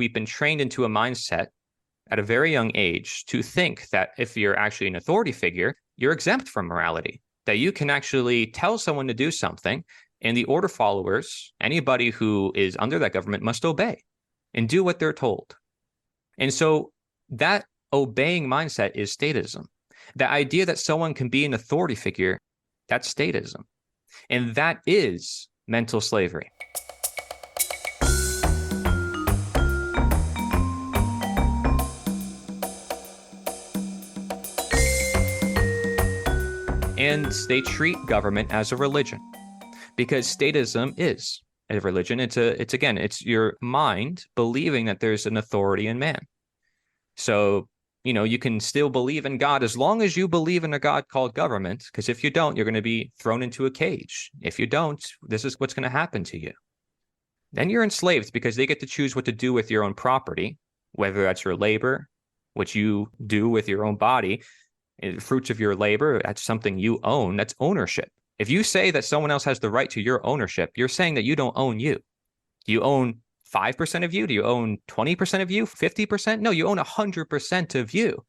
we've been trained into a mindset at a very young age to think that if you're actually an authority figure, you're exempt from morality, that you can actually tell someone to do something, and the order followers, anybody who is under that government, must obey and do what they're told. And so that obeying mindset is statism. The idea that someone can be an authority figure, that's statism. And that is mental slavery. And they treat government as a religion, because statism is a religion. It's your mind believing that there's an authority in man. So, you can still believe in God as long as you believe in a God called government, because if you don't, you're going to be thrown into a cage. If you don't, this is what's going to happen to you. Then you're enslaved because they get to choose what to do with your own property, whether that's your labor, what you do with your own body, fruits of your labor. That's something you own. That's ownership. If you say that someone else has the right to your ownership, you're saying that you don't own you. Do you own 5% of you? Do you own 20% of you? 50%? No, you own 100% of you.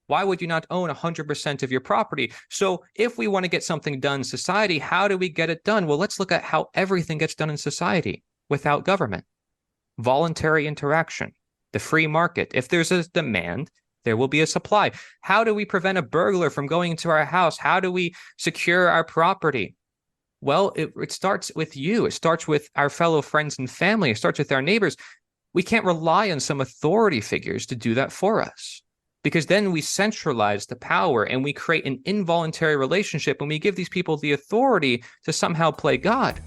Why would you not own 100% of your property? So if we want to get something done in society, how do we get it done? Well, let's look at how everything gets done in society without government. Voluntary interaction, the free market. If there's a demand, there will be a supply. How do we prevent a burglar from going into our house? How do we secure our property? Well, it starts with you. It starts with our fellow friends and family. It starts with our neighbors. We can't rely on some authority figures to do that for us, because then we centralize the power and we create an involuntary relationship when we give these people the authority to somehow play God.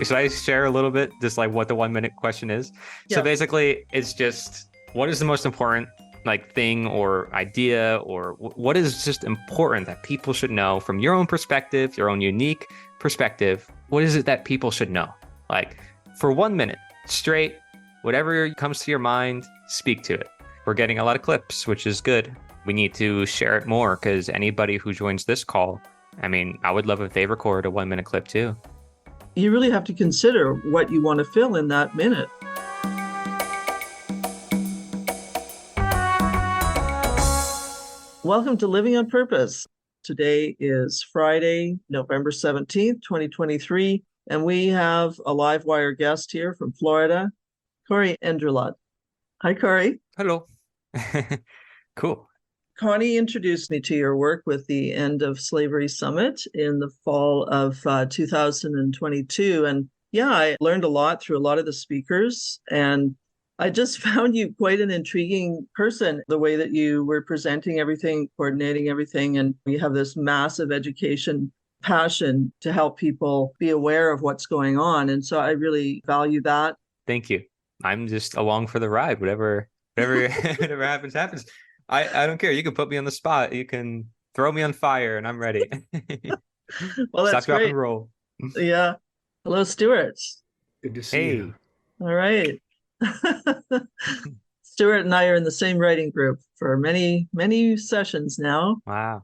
Should I share a little bit just like what the 1 minute question is? Yeah. So basically, it's just, what is the most important thing or idea, or what is just important that people should know from your own perspective, your own unique perspective? What is it that people should know? For 1 minute straight, whatever comes to your mind, speak to it. We're getting a lot of clips, which is good. We need to share it more, because anybody who joins this call, I would love if they record a 1 minute clip too. You really have to consider what you want to fill in that minute. Welcome to Living on Purpose. Today is Friday, November 17th, 2023, and we have a live wire guest here from Florida, Cory Endrulat. Hi, Cory. Hello. Cool. Connie introduced me to your work with the End of Slavery Summit in the fall of 2022. And yeah, I learned a lot through a lot of the speakers, and I just found you quite an intriguing person, the way that you were presenting everything, coordinating everything, and you have this massive education passion to help people be aware of what's going on. And so I really value that. Thank you. I'm just along for the ride. Whatever happens. I don't care. You can put me on the spot. You can throw me on fire, and I'm ready. Well, that's Stop, drop, great. and roll. Yeah. Hello, Stuart. Good to see you. All right. Stuart and I are in the same writing group for many, many sessions now. Wow.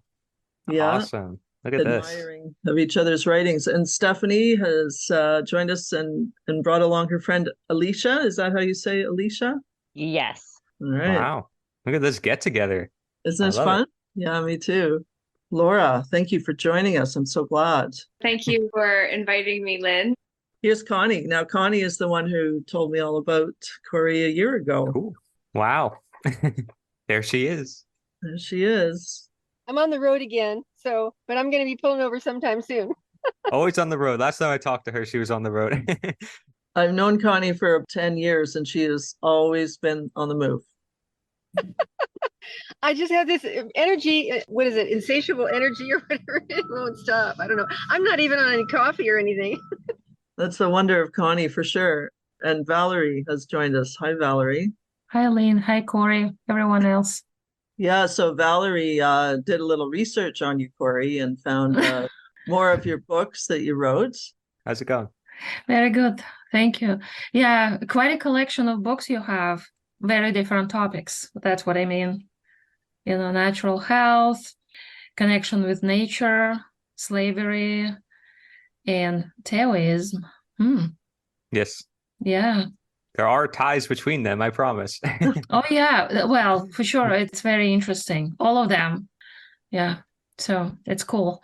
Yeah. Awesome. Look at admiring of each other's writings. And Stephanie has joined us and brought along her friend Alicia. Is that how you say Alicia? Yes. All right. Wow. Look at this get together. Isn't this fun? Yeah, me too. Laura, thank you for joining us. I'm so glad. Thank you for inviting me, Lynn. Here's Connie. Now, Connie is the one who told me all about Cory a year ago. Cool. Wow. There she is. There she is. I'm on the road again, but I'm going to be pulling over sometime soon. Always on the road. Last time I talked to her, she was on the road. I've known Connie for 10 years, and she has always been on the move. I just have this energy. What is it? Insatiable energy or whatever. It won't stop. I don't know. I'm not even on any coffee or anything. That's the wonder of Connie for sure. And Valerie has joined us. Hi, Valerie. Hi, Lynn. Hi, Cory. Everyone else. Yeah, so Valerie did a little research on you, Cory, and found more of your books that you wrote. How's it going? Very good. Thank you. Yeah, quite a collection of books you have. Very different topics. That's what I mean. Natural health, connection with nature, slavery, and Taoism. Yes. Yeah. There are ties between them, I promise. Oh yeah, well, for sure, it's very interesting. All of them. Yeah. So it's cool.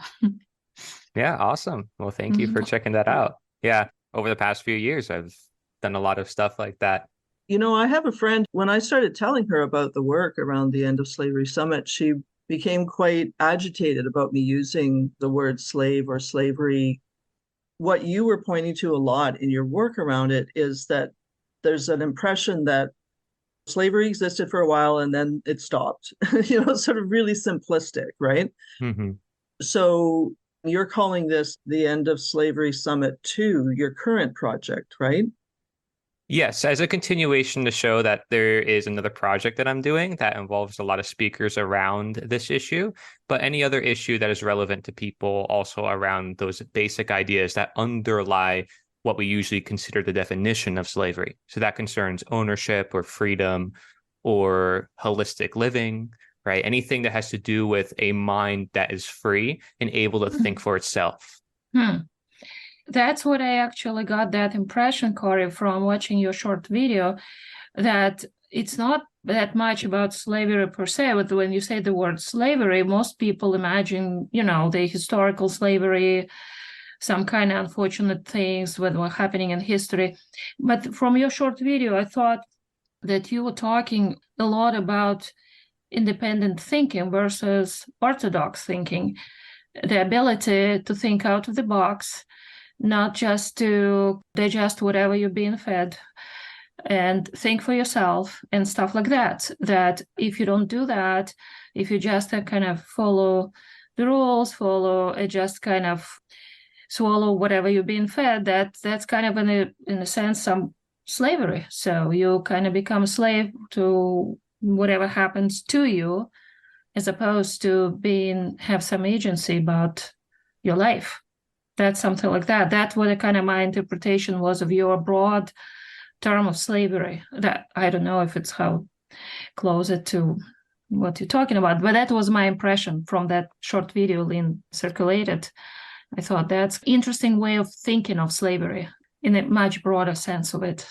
Yeah, awesome. Well, thank you for Mhm. checking that out. Yeah, over the past few years, I've done a lot of stuff like that. You know, I have a friend, when I started telling her about the work around the End of Slavery Summit, she became quite agitated about me using the word slave or slavery. What you were pointing to a lot in your work around it is that there's an impression that slavery existed for a while and then it stopped, sort of really simplistic, right? Hmm. So you're calling this the End of Slavery Summit 2, your current project, right? Yes, as a continuation to show that there is another project that I'm doing that involves a lot of speakers around this issue, but any other issue that is relevant to people also around those basic ideas that underlie what we usually consider the definition of slavery. So that concerns ownership or freedom or holistic living, right? Anything that has to do with a mind that is free and able to think for itself. Hmm. That's what I actually got that impression, Cory, from watching your short video, that it's not that much about slavery per se, but when you say the word slavery, most people imagine, the historical slavery, some kind of unfortunate things that were happening in history. But from your short video, I thought that you were talking a lot about independent thinking versus orthodox thinking, the ability to think out of the box, not just to digest whatever you're being fed and think for yourself and stuff like that. That if you don't do that, if you just kind of follow the rules, just kind of swallow whatever you're being fed, that's kind of in a sense some slavery. So you kind of become a slave to whatever happens to you, as opposed to have some agency about your life. That's something like that. That's what kind of my interpretation was of your broad term of slavery. That I don't know if it's how close it to what you're talking about, but that was my impression from that short video Lynn circulated. I thought that's interesting way of thinking of slavery in a much broader sense of it.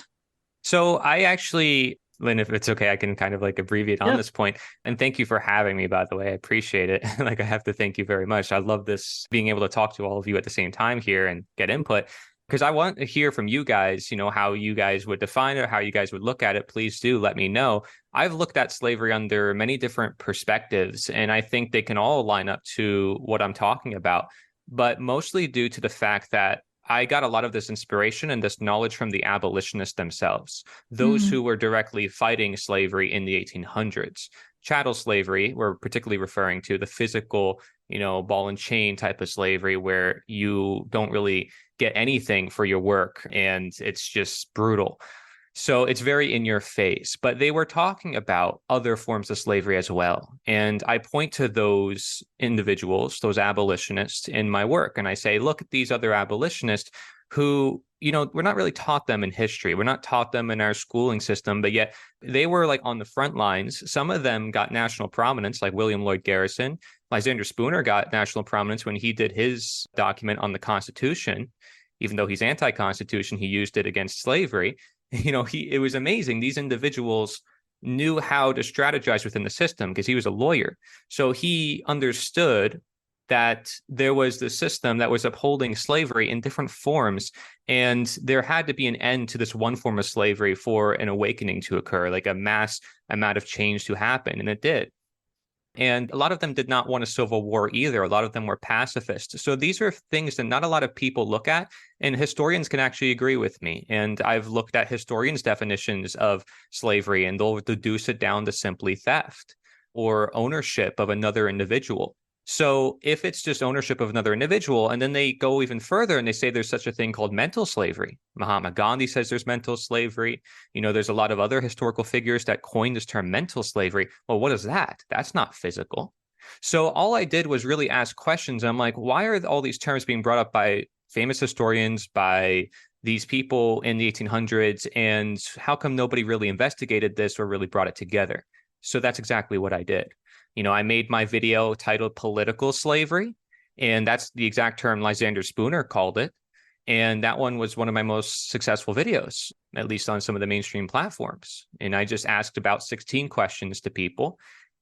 So I actually, Lynn, if it's okay, I can kind of like abbreviate on Yeah. this point. And thank you for having me, by the way. I appreciate it. Like, I have to thank you very much. I love this, being able to talk to all of you at the same time here and get input, because I want to hear from you guys, how you guys would define it, how you guys would look at it. Please do let me know. I've looked at slavery under many different perspectives, and I think they can all line up to what I'm talking about, but mostly due to the fact that I got a lot of this inspiration and this knowledge from the abolitionists themselves, those who were directly fighting slavery in the 1800s. Chattel slavery, we're particularly referring to the physical, ball and chain type of slavery where you don't really get anything for your work and it's just brutal. So it's very in your face, but they were talking about other forms of slavery as well. And I point to those individuals, those abolitionists in my work. And I say, look at these other abolitionists who, we're not really taught them in history. We're not taught them in our schooling system, but yet they were like on the front lines. Some of them got national prominence, like William Lloyd Garrison. Lysander Spooner got national prominence when he did his document on the Constitution. Even though he's anti-Constitution, he used it against slavery. It was amazing. These individuals knew how to strategize within the system because he was a lawyer. So he understood that there was the system that was upholding slavery in different forms, and there had to be an end to this one form of slavery for an awakening to occur, like a mass amount of change to happen, and it did. And a lot of them did not want a civil war either. A lot of them were pacifists. So these are things that not a lot of people look at, and historians can actually agree with me. And I've looked at historians' definitions of slavery, and they'll deduce it down to simply theft or ownership of another individual. So if it's just ownership of another individual, and then they go even further and they say there's such a thing called mental slavery. Mahatma Gandhi says there's mental slavery. There's a lot of other historical figures that coined this term mental slavery. Well, what is that? That's not physical. So all I did was really ask questions. I'm like, why are all these terms being brought up by famous historians, by these people in the 1800s? And how come nobody really investigated this or really brought it together? So that's exactly what I did. I made my video titled Political Slavery, and that's the exact term Lysander Spooner called it. And that one was one of my most successful videos, at least on some of the mainstream platforms. And I just asked about 16 questions to people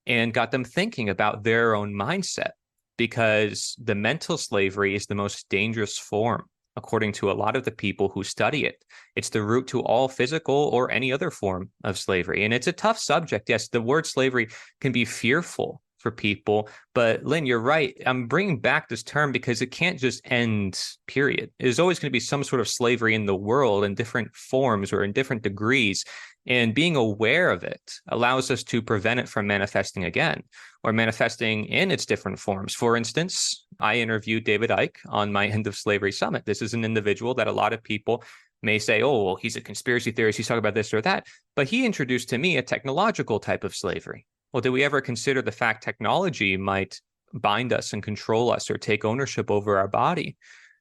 and got them thinking about their own mindset, because the mental slavery is the most dangerous form, according to a lot of the people who study it. It's the root to all physical or any other form of slavery. And it's a tough subject. Yes, the word slavery can be fearful for people. But Lynn, you're right. I'm bringing back this term because it can't just end, period. There's always going to be some sort of slavery in the world in different forms or in different degrees. And being aware of it allows us to prevent it from manifesting again or manifesting in its different forms. For instance, I interviewed David Icke on my End of Slavery Summit. This is an individual that a lot of people may say, oh, well, he's a conspiracy theorist. He's talking about this or that. But he introduced to me a technological type of slavery. Well, did we ever consider the fact technology might bind us and control us or take ownership over our body?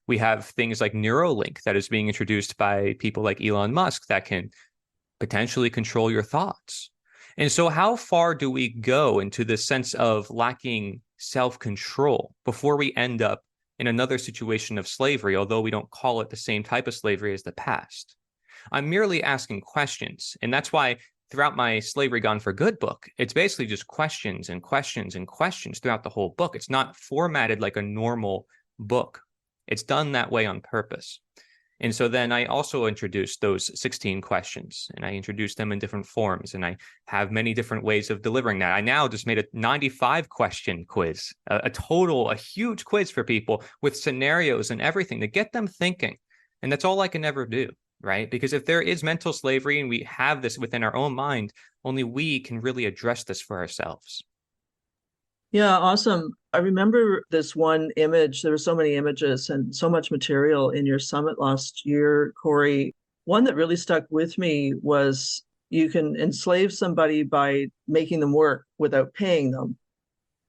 We have things like Neuralink that is being introduced by people like Elon Musk that can potentially control your thoughts. And so how far do we go into the sense of lacking self-control before we end up in another situation of slavery, although we don't call it the same type of slavery as the past? I'm merely asking questions. And that's why throughout my Slavery Gone for Good book, it's basically just questions and questions and questions throughout the whole book. It's not formatted like a normal book. It's done that way on purpose. And so then I also introduced those 16 questions, and I introduced them in different forms, and I have many different ways of delivering that. I now just made a 95 question quiz, a huge quiz for people with scenarios and everything to get them thinking. And that's all I can ever do. Right? Because if there is mental slavery and we have this within our own mind, only we can really address this for ourselves. Yeah, awesome. I remember this one image. There were so many images and so much material in your summit last year, Cory. One that really stuck with me was you can enslave somebody by making them work without paying them,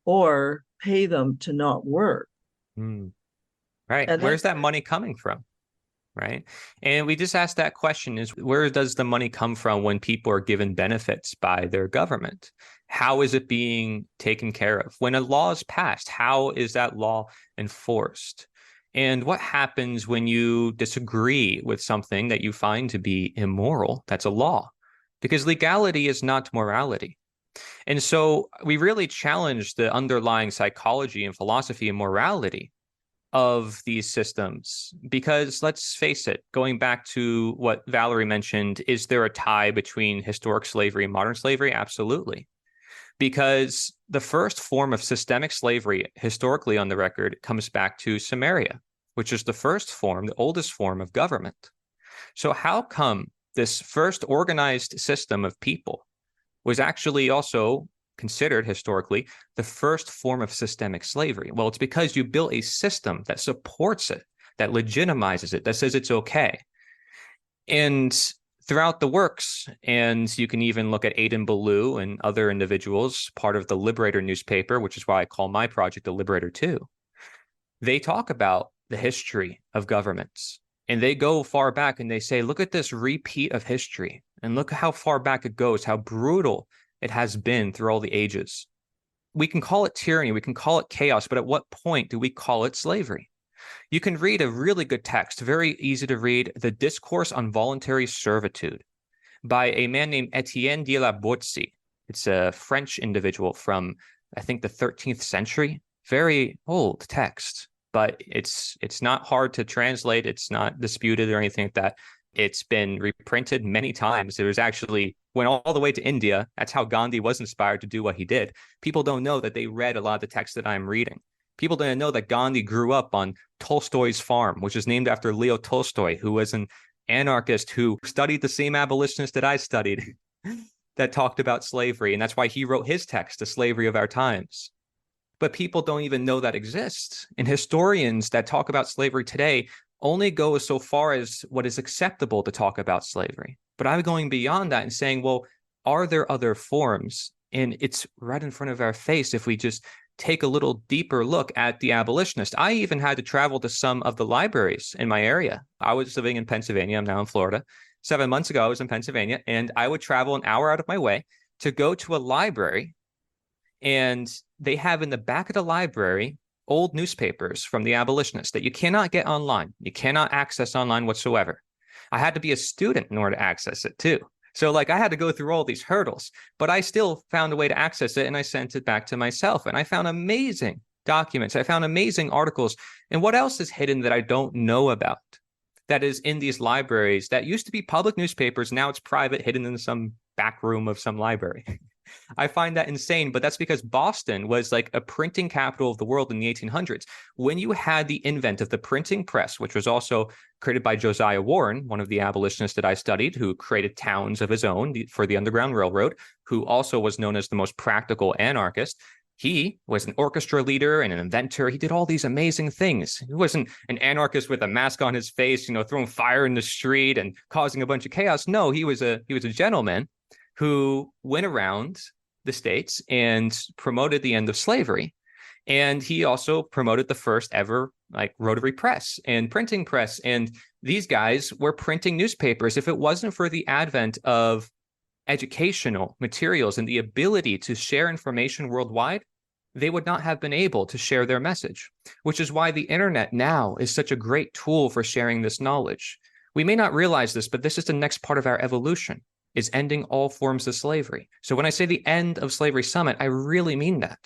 or pay them to not work. Right. And Where's that money coming from? Right. And we just asked that question is, where does the money come from when people are given benefits by their government? How is it being taken care of? When a law is passed, how is that law enforced? And what happens when you disagree with something that you find to be immoral? That's a law, because legality is not morality. And so we really challenge the underlying psychology and philosophy and morality of these systems, because let's face it, going back to what Valerie mentioned, is there a tie between historic slavery and modern slavery? Absolutely. Because the first form of systemic slavery historically on the record comes back to Samaria, which is the first form, the oldest form of government. So how come this first organized system of people was actually also considered historically the first form of systemic slavery? Well, it's because you built a system that supports it, that legitimizes it, that says it's okay. And throughout the works, and you can even look at Aidan Ballou and other individuals, part of the Liberator newspaper, which is why I call my project the Liberator too. They talk about the history of governments, and they go far back and they say, look at this repeat of history, and look how far back it goes, how brutal it has been through all the ages. We can call it tyranny, we can call it chaos, but at what point do we call it slavery? You can read a really good text, very easy to read, The Discourse on Voluntary Servitude by a man named Etienne de la Boétie. It's a French individual from, I think, the 13th century. Very old text, but it's not hard to translate. It's not disputed or anything like that. It's been reprinted many times. It was actually went all the way to India. That's how Gandhi was inspired to do what he did. People don't know that they read a lot of the text that I'm reading. People didn't know that Gandhi grew up on Tolstoy's farm, which is named after Leo Tolstoy, who was an anarchist who studied the same abolitionists that I studied that talked about slavery. And that's why he wrote his text, The Slavery of Our Times. But people don't even know that exists. And historians that talk about slavery today only go so far as what is acceptable to talk about slavery. But I'm going beyond that and saying, well, are there other forms? And it's right in front of our face if we just take a little deeper look at the abolitionist. I even had to travel to some of the libraries in my area. I was living in Pennsylvania. I'm now in Florida. 7 months ago, I was in Pennsylvania, and I would travel an hour out of my way to go to a library. And they have in the back of the library old newspapers from the abolitionists that you cannot get online. You cannot access online whatsoever. I had to be a student in order to access it too. So like I had to go through all these hurdles, but I still found a way to access it, and I sent it back to myself. And I found amazing documents. I found amazing articles. And what else is hidden that I don't know about that is in these libraries that used to be public newspapers? Now it's private, hidden in some back room of some library. I find that insane, but that's because Boston was like a printing capital of the world in the 1800s. When you had the invent of the printing press, which was also created by Josiah Warren, one of the abolitionists that I studied, who created towns of his own for the Underground Railroad, who also was known as the most practical anarchist. He was an orchestra leader and an inventor. He did all these amazing things. He wasn't an anarchist with a mask on his face, throwing fire in the street and causing a bunch of chaos. No, he was a gentleman who went around the states and promoted the end of slavery. And he also promoted the first ever rotary press and printing press. And these guys were printing newspapers. If it wasn't for the advent of educational materials and the ability to share information worldwide, they would not have been able to share their message, which is why the internet now is such a great tool for sharing this knowledge. We may not realize this, but this is the next part of our evolution, is ending all forms of slavery. So when I say the end of slavery summit, I really mean that,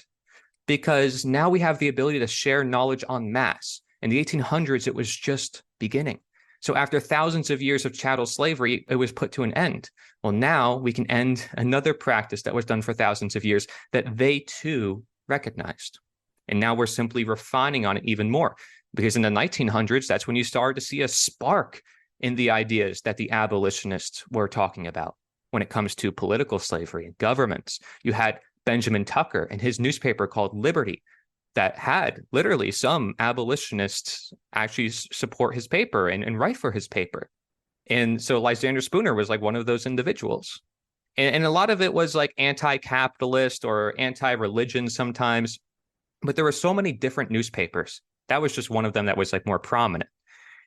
because now we have the ability to share knowledge en masse. In the 1800s, it was just beginning. So after thousands of years of chattel slavery, it was put to an end. Well, now we can end another practice that was done for thousands of years that they too recognized. And now we're simply refining on it even more, because in the 1900s, that's when you started to see a spark in the ideas that the abolitionists were talking about when it comes to political slavery and governments. You had Benjamin Tucker and his newspaper called Liberty that had literally some abolitionists actually support his paper and write for his paper. And so Lysander Spooner was like one of those individuals. And a lot of it was like anti-capitalist or anti-religion sometimes, but there were so many different newspapers. That was just one of them that was like more prominent.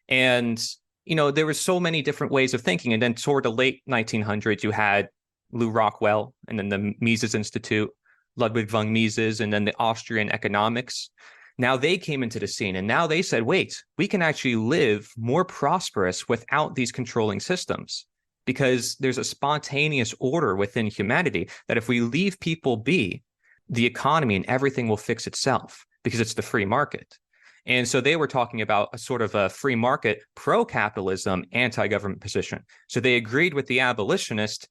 And there were so many different ways of thinking. And then toward the late 1900s, you had Lew Rockwell and then the Mises Institute, Ludwig von Mises, and then the Austrian economics. Now they came into the scene, and now they said, wait, we can actually live more prosperous without these controlling systems, because there's a spontaneous order within humanity that if we leave people be, the economy and everything will fix itself, because it's the free market. And so they were talking about a sort of a free market, pro-capitalism, anti-government position. So they agreed with the abolitionist,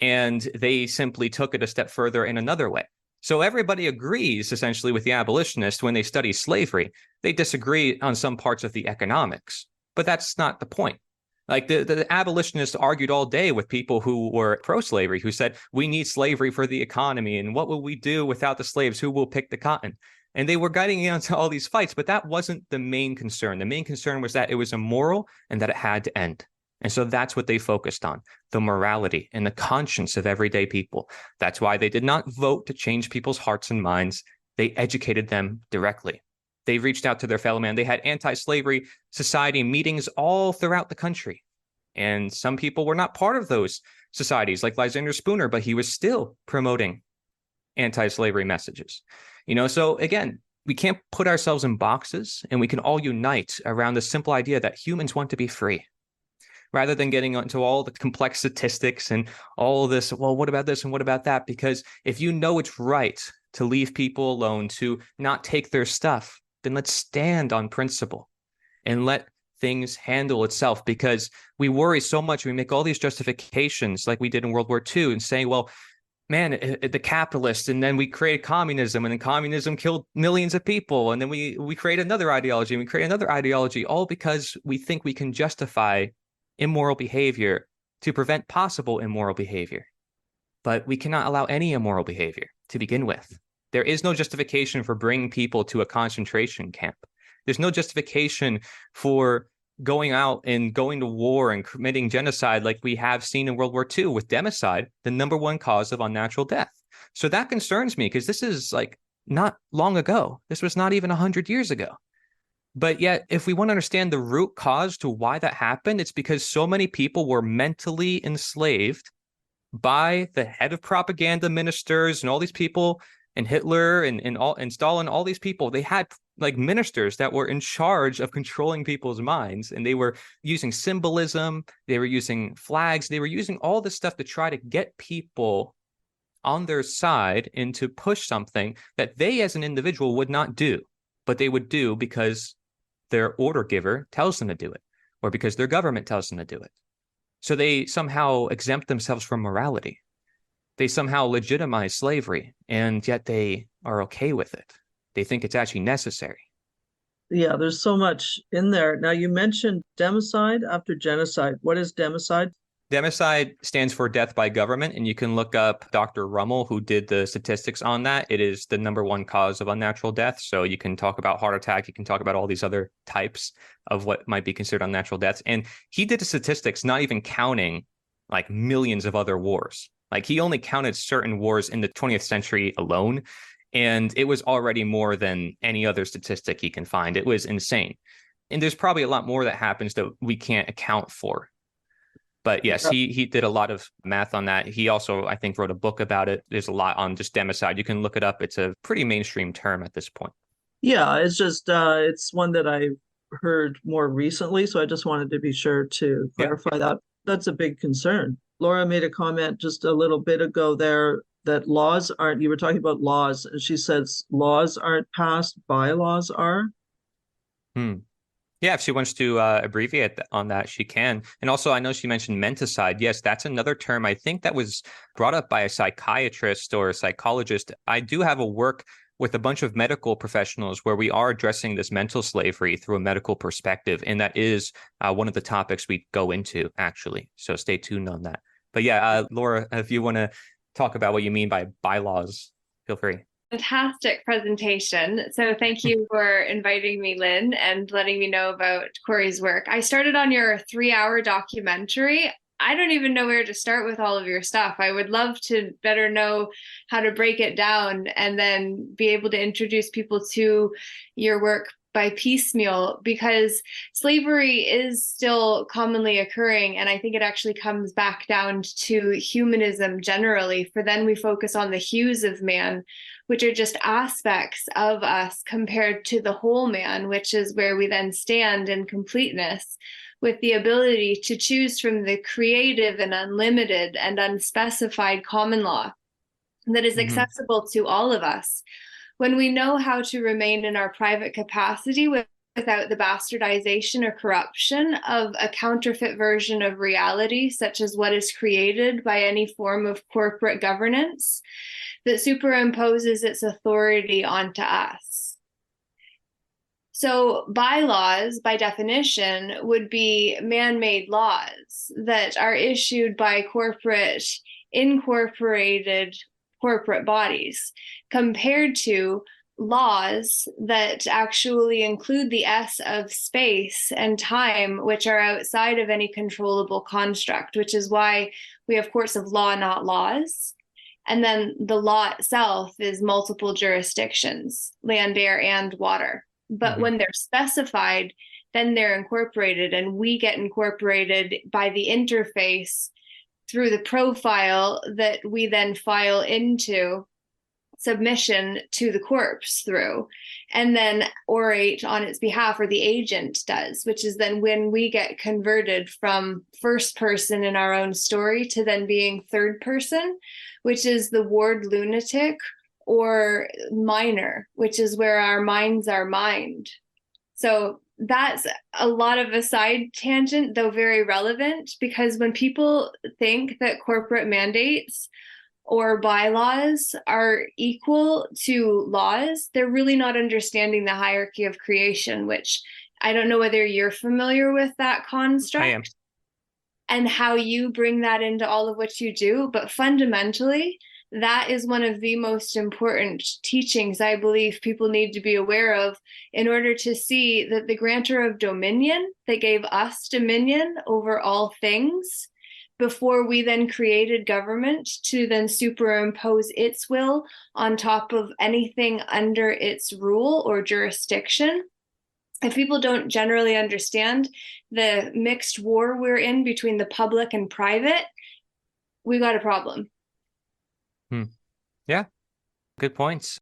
and they simply took it a step further in another way. So everybody agrees essentially with the abolitionist when they study slavery. They disagree on some parts of the economics, but that's not the point. Like the abolitionists argued all day with people who were pro-slavery, who said, we need slavery for the economy. And what will we do without the slaves? Who will pick the cotton? And they were guiding into all these fights, but that wasn't the main concern. The main concern was that it was immoral and that it had to end. And so that's what they focused on, the morality and the conscience of everyday people. That's why they did not vote to change people's hearts and minds. They educated them directly. They reached out to their fellow man. They had anti-slavery society meetings all throughout the country. And some people were not part of those societies, like Lysander Spooner, but he was still promoting anti-slavery messages. So again, we can't put ourselves in boxes, and we can all unite around the simple idea that humans want to be free, rather than getting into all the complex statistics and all of this. Well, what about this and what about that? Because if you know it's right to leave people alone, to not take their stuff, then let's stand on principle and let things handle itself, because we worry so much. We make all these justifications like we did in World War II and saying, well, man, the capitalists, and then we created communism, and then communism killed millions of people. And then we create another ideology, and we create another ideology, all because we think we can justify immoral behavior to prevent possible immoral behavior. But we cannot allow any immoral behavior to begin with. There is no justification for bringing people to a concentration camp. There's no justification for going out and going to war and committing genocide like we have seen in World War II, with democide, the number one cause of unnatural death. So that concerns me, because this is like not long ago. This was not even 100 years ago. But yet, if we want to understand the root cause to why that happened, it's because so many people were mentally enslaved by the head of propaganda ministers and all these people, and Hitler and Stalin, all these people. They had like ministers that were in charge of controlling people's minds, and they were using symbolism, they were using flags, they were using all this stuff to try to get people on their side and to push something that they as an individual would not do, but they would do because their order giver tells them to do it, or because their government tells them to do it. So they somehow exempt themselves from morality. They somehow legitimize slavery, and yet they are okay with it. They think it's actually necessary. Yeah, there's so much in there. Now, you mentioned democide after genocide. What is democide? Democide stands for death by government, and you can look up Dr. Rummel, who did the statistics on that. It is the #1 cause of unnatural death. So you can talk about heart attack, you can talk about all these other types of what might be considered unnatural deaths. And he did the statistics, not even counting like millions of other wars. Like he only counted certain wars in the 20th century alone, and it was already more than any other statistic he can find. It was insane. And there's probably a lot more that happens that we can't account for. But yes, he did a lot of math on that. He also, I think, wrote a book about it. There's a lot on just democide. You can look it up. It's a pretty mainstream term at this point. Yeah, it's just it's one that I heard more recently, so I just wanted to be sure to clarify that. That's a big concern. Laura made a comment just a little bit ago there that laws aren't, you were talking about laws, and she says laws aren't passed, bylaws are. Yeah, if she wants to abbreviate on that, she can. And also, I know she mentioned menticide. Yes, that's another term I think that was brought up by a psychiatrist or a psychologist. I do have a work with a bunch of medical professionals where we are addressing this mental slavery through a medical perspective. And that is one of the topics we go into, actually. So stay tuned on that. But yeah, Laura, if you want to talk about what you mean by bylaws, feel free. Fantastic presentation. So thank you for inviting me, Lynn, and letting me know about Cory's work. I started on your 3-hour documentary. I don't even know where to start with all of your stuff. I would love to better know how to break it down and then be able to introduce people to your work by piecemeal, because slavery is still commonly occurring. And I think it actually comes back down to humanism generally, for then we focus on the hues of man, which are just aspects of us compared to the whole man, which is where we then stand in completeness, with the ability to choose from the creative and unlimited and unspecified common law that is accessible to all of us. When we know how to remain in our private capacity without the bastardization or corruption of a counterfeit version of reality, such as what is created by any form of corporate governance that superimposes its authority onto us. So bylaws, by definition, would be man-made laws that are issued by incorporated corporate bodies, compared to laws that actually include the S of space and time, which are outside of any controllable construct, which is why we have courts of law, not laws. And then the law itself is multiple jurisdictions, land, air, and water. But when they're specified, then they're incorporated, and we get incorporated by the interface through the profile that we then file into submission to the corpse through, and then orate on its behalf, or the agent does, which is then when we get converted from first person in our own story to then being third person, which is the ward lunatic or minor, which is where our minds are mined. So that's a lot of a side tangent, though very relevant, because when people think that corporate mandates or bylaws are equal to laws, they're really not understanding the hierarchy of creation, which I don't know whether you're familiar with that construct. I am. And how you bring that into all of what you do. But fundamentally, that is one of the most important teachings I believe people need to be aware of in order to see that the grantor of dominion that gave us dominion over all things before we then created government to then superimpose its will on top of anything under its rule or jurisdiction. If people don't generally understand the mixed war we're in between the public and private, we got a problem. Yeah, good points.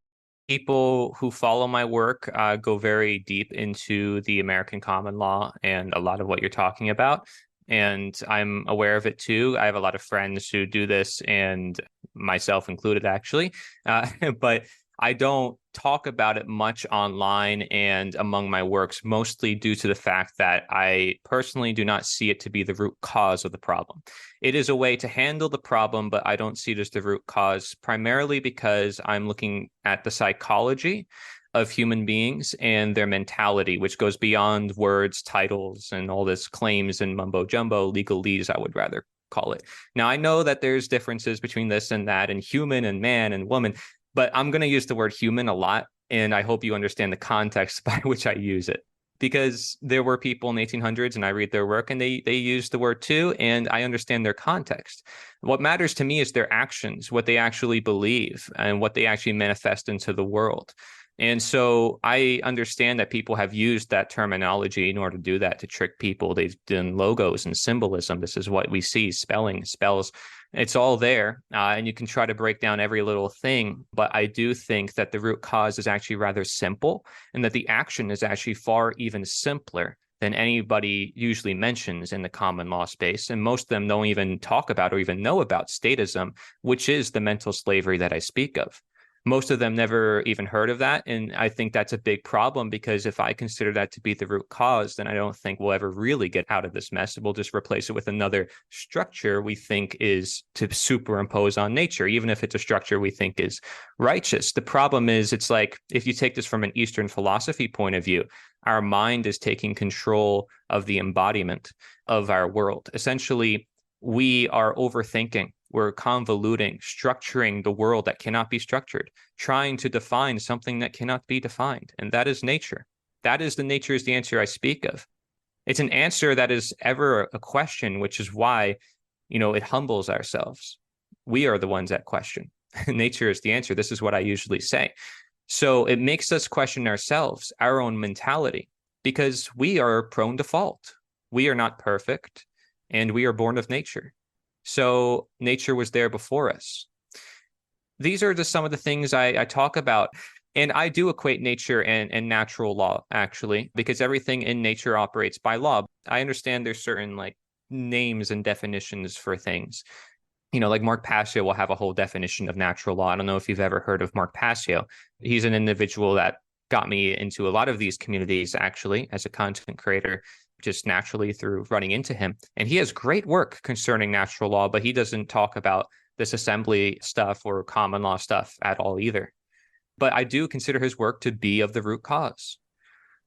People who follow my work go very deep into the American common law and a lot of what you're talking about. And I'm aware of it too. I have a lot of friends who do this, and myself included, actually. But I don't talk about it much online and among my works, mostly due to the fact that I personally do not see it to be the root cause of the problem. It is a way to handle the problem, but I don't see it as the root cause, primarily because I'm looking at the psychology of human beings and their mentality, which goes beyond words, titles, and all this claims and mumbo jumbo, legalese, I would rather call it. Now, I know that there's differences between this and that, and human and man and woman, but I'm going to use the word human a lot, and I hope you understand the context by which I use it. Because there were people in the 1800s, and I read their work, and they use the word too, and I understand their context. What matters to me is their actions, what they actually believe, and what they actually manifest into the world. And so I understand that people have used that terminology in order to do that, to trick people. They've done logos and symbolism. This is what we see, spelling, spells. It's all there, and you can try to break down every little thing. But I do think that the root cause is actually rather simple, and that the action is actually far even simpler than anybody usually mentions in the common law space. And most of them don't even talk about or even know about statism, which is the mental slavery that I speak of. Most of them never even heard of that. And I think that's a big problem, because if I consider that to be the root cause, then I don't think we'll ever really get out of this mess. We'll just replace it with another structure we think is to superimpose on nature, even if it's a structure we think is righteous. The problem is, it's like, if you take this from an Eastern philosophy point of view, our mind is taking control of the embodiment of our world. Essentially, we are overthinking. We're convoluting, structuring the world that cannot be structured, trying to define something that cannot be defined. And that is nature. That is nature is the answer I speak of. It's an answer that is ever a question, which is why, it humbles ourselves. We are the ones that question. Nature is the answer. This is what I usually say. So it makes us question ourselves, our own mentality, because we are prone to fault. We are not perfect, and we are born of nature. So nature was there before us. These are just some of the things I talk about. And I do equate nature and natural law, actually, because everything in nature operates by law. I understand there's certain names and definitions for things. Like Mark Passio will have a whole definition of natural law. I don't know if you've ever heard of Mark Passio. He's an individual that got me into a lot of these communities, actually, as a content creator, just naturally through running into him. And he has great work concerning natural law, but he doesn't talk about this assembly stuff or common law stuff at all either. But I do consider his work to be of the root cause.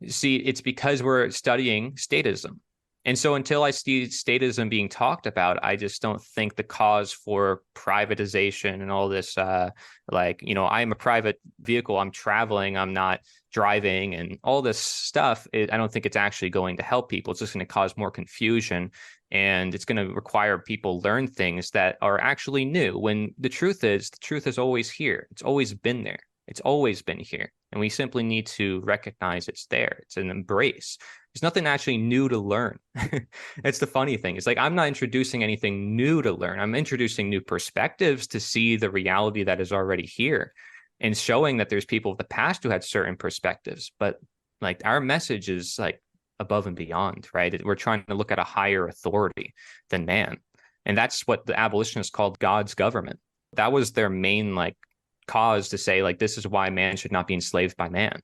See, it's because we're studying statism. And so until I see statism being talked about, I just don't think the cause for privatization and all this, I'm a private vehicle, I'm traveling, I'm not driving, and all this stuff, I don't think it's actually going to help people. It's just going to cause more confusion, and it's going to require people learn things that are actually new, when the truth is always here. It's always been there. It's always been here. And we simply need to recognize it's there. It's an embrace. There's nothing actually new to learn. It's the funny thing. It's like, I'm not introducing anything new to learn. I'm introducing new perspectives to see the reality that is already here, and showing that there's people of the past who had certain perspectives. But our message is above and beyond, right? We're trying to look at a higher authority than man. And that's what the abolitionists called God's government. That was their main cause to say, this is why man should not be enslaved by man,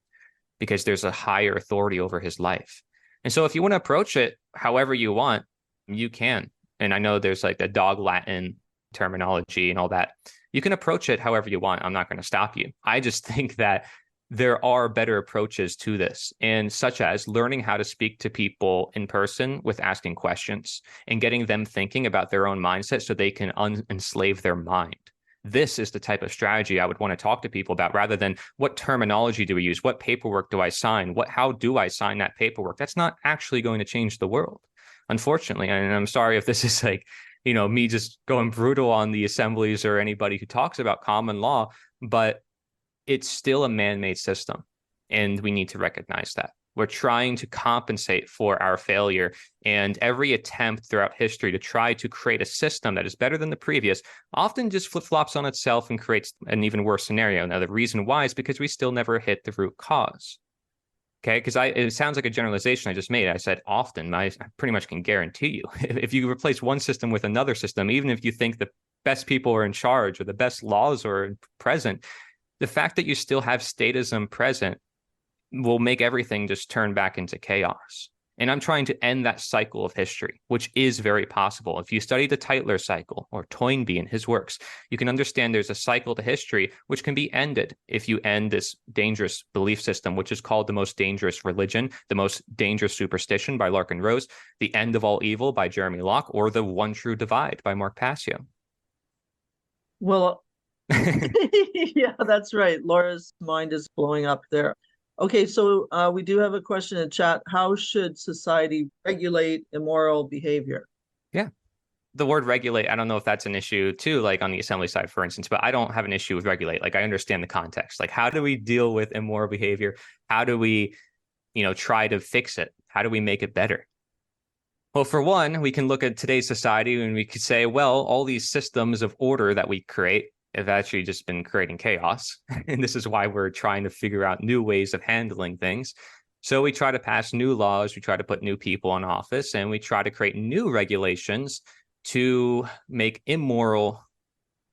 because there's a higher authority over his life. And so if you want to approach it however you want, you can. And I know there's the dog Latin terminology and all that. You can approach it however you want. I'm not going to stop you. I just think that there are better approaches to this, and such as learning how to speak to people in person with asking questions and getting them thinking about their own mindset so they can unenslave their mind. This is the type of strategy I would want to talk to people about, rather than what terminology do we use? What paperwork do I sign? How do I sign that paperwork? That's not actually going to change the world, unfortunately. And I'm sorry if this is me just going brutal on the assemblies or anybody who talks about common law, but it's still a man-made system, and we need to recognize that. We're trying to compensate for our failure. And every attempt throughout history to try to create a system that is better than the previous often just flip-flops on itself and creates an even worse scenario. Now, the reason why is because we still never hit the root cause. Okay, because it sounds like a generalization I just made. I said often. I pretty much can guarantee you, if you replace one system with another system, even if you think the best people are in charge or the best laws are present, the fact that you still have statism present will make everything just turn back into chaos. And I'm trying to end that cycle of history, which is very possible. If you study the Tytler cycle or Toynbee in his works, you can understand there's a cycle to history which can be ended if you end this dangerous belief system, which is called the most dangerous religion, the most dangerous superstition by Larkin Rose, the end of all evil by Jeremy Locke, or the one true divide by Mark Passio. Well, yeah, that's right. Laura's mind is blowing up there. Okay, so we do have a question in chat. How should society regulate immoral behavior? Yeah. The word regulate, I don't know if that's an issue too, like on the assembly side, for instance, but I don't have an issue with regulate. Like I understand the context. Like how do we deal with immoral behavior? How do we, try to fix it? How do we make it better? Well, for one, we can look at today's society and we could say, well, all these systems of order that we create have actually just been creating chaos. And this is why we're trying to figure out new ways of handling things. So we try to pass new laws, we try to put new people in office, and we try to create new regulations to make immoral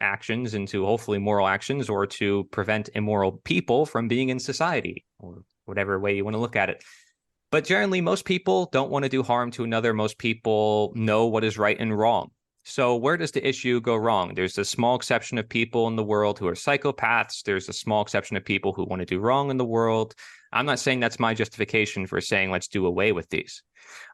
actions into hopefully moral actions, or to prevent immoral people from being in society, or whatever way you want to look at it. But generally, most people don't want to do harm to another. Most people know what is right and wrong. So where does the issue go wrong? There's a small exception of people in the world who are psychopaths. There's a small exception of people who want to do wrong in the world. I'm not saying that's my justification for saying let's do away with these.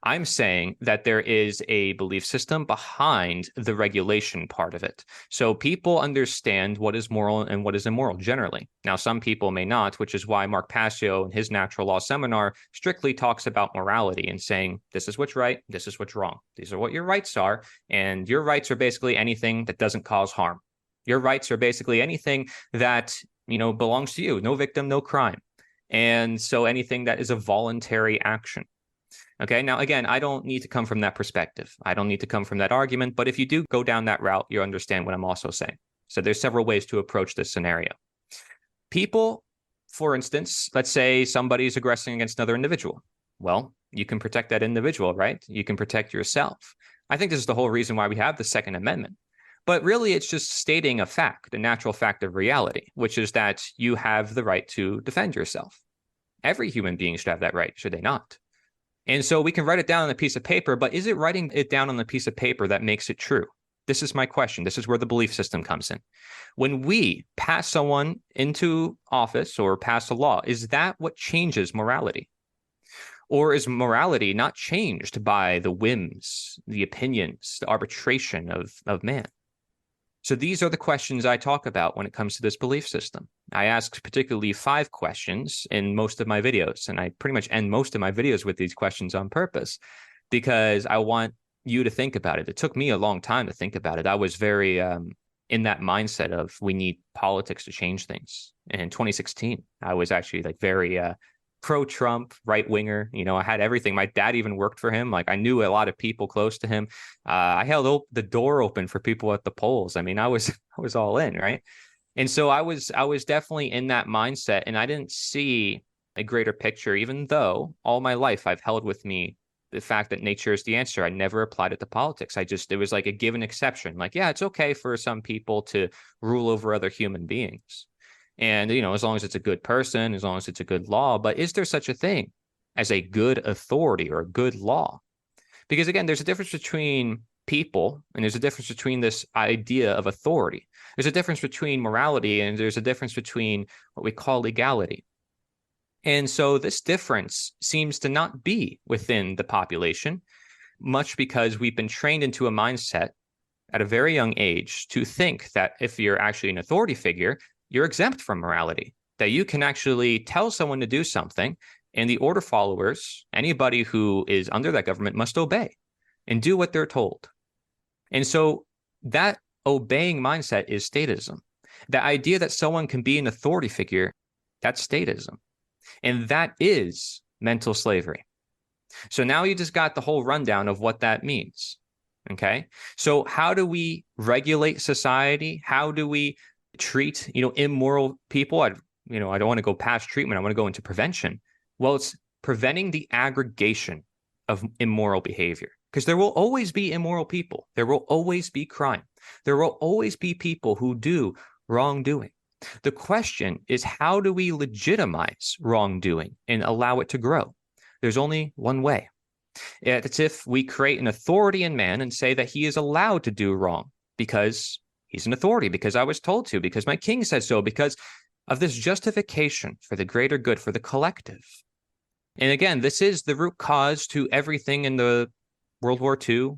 I'm saying that there is a belief system behind the regulation part of it. So people understand what is moral and what is immoral generally. Now, some people may not, which is why Mark Passio in his natural law seminar strictly talks about morality and saying, this is what's right, this is what's wrong. These are what your rights are. And your rights are basically anything that doesn't cause harm. Your rights are basically anything that, belongs to you. No victim, no crime. And so anything that is a voluntary action. Okay, now, again, I don't need to come from that perspective. I don't need to come from that argument. But if you do go down that route, you understand what I'm also saying. So there's several ways to approach this scenario. People, for instance, let's say somebody's aggressing against another individual. Well, you can protect that individual, right? You can protect yourself. I think this is the whole reason why we have the Second Amendment. But really, it's just stating a fact, a natural fact of reality, which is that you have the right to defend yourself. Every human being should have that right, should they not? And so we can write it down on a piece of paper, but is it writing it down on a piece of paper that makes it true? This is my question. This is where the belief system comes in. When we pass someone into office or pass a law, is that what changes morality? Or is morality not changed by the whims, the opinions, the arbitration of man? So these are the questions I talk about when it comes to this belief system. I ask particularly 5 questions in most of my videos, and I pretty much end most of my videos with these questions on purpose because I want you to think about it. It took me a long time to think about it. I was very in that mindset of we need politics to change things. And in 2016, I was actually very pro-Trump, right-winger. I had everything. My dad even worked for him. I knew a lot of people close to him. I held the door open for people at the polls. I mean, I was all in, right? And so I was definitely in that mindset, and I didn't see a greater picture, even though all my life I've held with me the fact that nature is the answer. I never applied it to politics. It was like a given exception. Yeah, it's okay for some people to rule over other human beings. And, as long as it's a good person, as long as it's a good law. But is there such a thing as a good authority or a good law? Because, again, there's a difference between people and there's a difference between this idea of authority. There's a difference between morality and there's a difference between what we call legality. And so this difference seems to not be within the population, much because we've been trained into a mindset at a very young age to think that if you're actually an authority figure, you're exempt from morality, that you can actually tell someone to do something and the order followers, anybody who is under that government, must obey and do what they're told. And so that obeying mindset is statism. The idea that someone can be an authority figure, that's statism. And that is mental slavery. So now you just got the whole rundown of what that means. Okay. So how do we regulate society? How do we treat, immoral people? I don't want to go past treatment. I want to go into prevention. Well, it's preventing the aggregation of immoral behavior, because there will always be immoral people. There will always be crime. There will always be people who do wrongdoing. The question is, how do we legitimize wrongdoing and allow it to grow? There's only one way. It's if we create an authority in man and say that he is allowed to do wrong because he's an authority, because I was told to, because my king says so, because of this justification for the greater good, for the collective. And again, this is the root cause to everything in the World War II,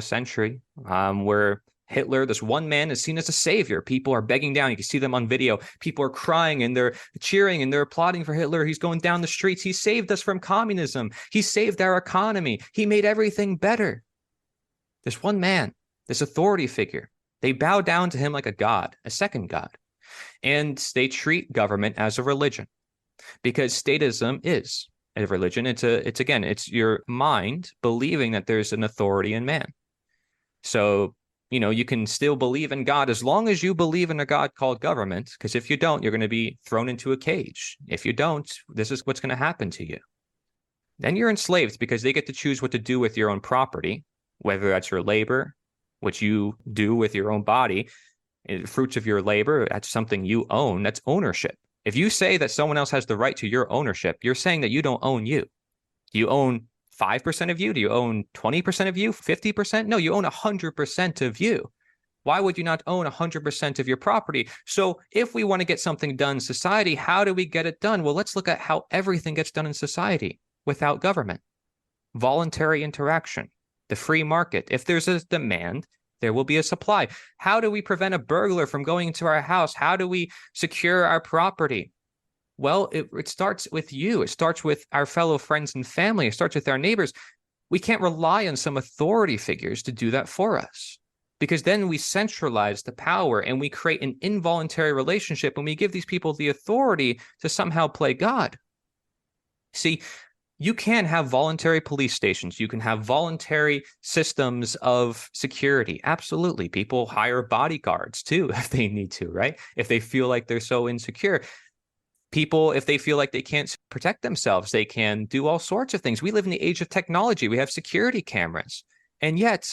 century, where Hitler, this one man, is seen as a savior. People are begging down. You can see them on video. People are crying and they're cheering and they're applauding for Hitler. He's going down the streets. He saved us from communism. He saved our economy. He made everything better. This one man, this authority figure, they bow down to him like a god, a second god. And they treat government as a religion, because statism is a religion. It's your mind believing that there's an authority in man. So you can still believe in God as long as you believe in a God called government, because if you don't, you're going to be thrown into a cage. If you don't, this is what's going to happen to you. Then you're enslaved, because they get to choose what to do with your own property, whether that's your labor, what you do with your own body, fruits of your labor. That's something you own. That's ownership. If you say that someone else has the right to your ownership, you're saying that you don't own you. Do you own 5% of you? Do you own 20% of you? 50%? No, you own 100% of you. Why would you not own 100% of your property? So if we want to get something done in society, how do we get it done? Well, let's look at how everything gets done in society without government. Voluntary interaction, the free market. If there's a demand, there will be a supply. How do we prevent a burglar from going into our house? How do we secure our property? Well, it starts with you. It starts with our fellow friends and family. It starts with our neighbors. We can't rely on some authority figures to do that for us, because then we centralize the power and we create an involuntary relationship, and we give these people the authority to somehow play God. See, you can have voluntary police stations. You can have voluntary systems of security. Absolutely. People hire bodyguards too if they need to, right? If they feel like they're so insecure. People, if they feel like they can't protect themselves, they can do all sorts of things. We live in the age of technology. We have security cameras, and yet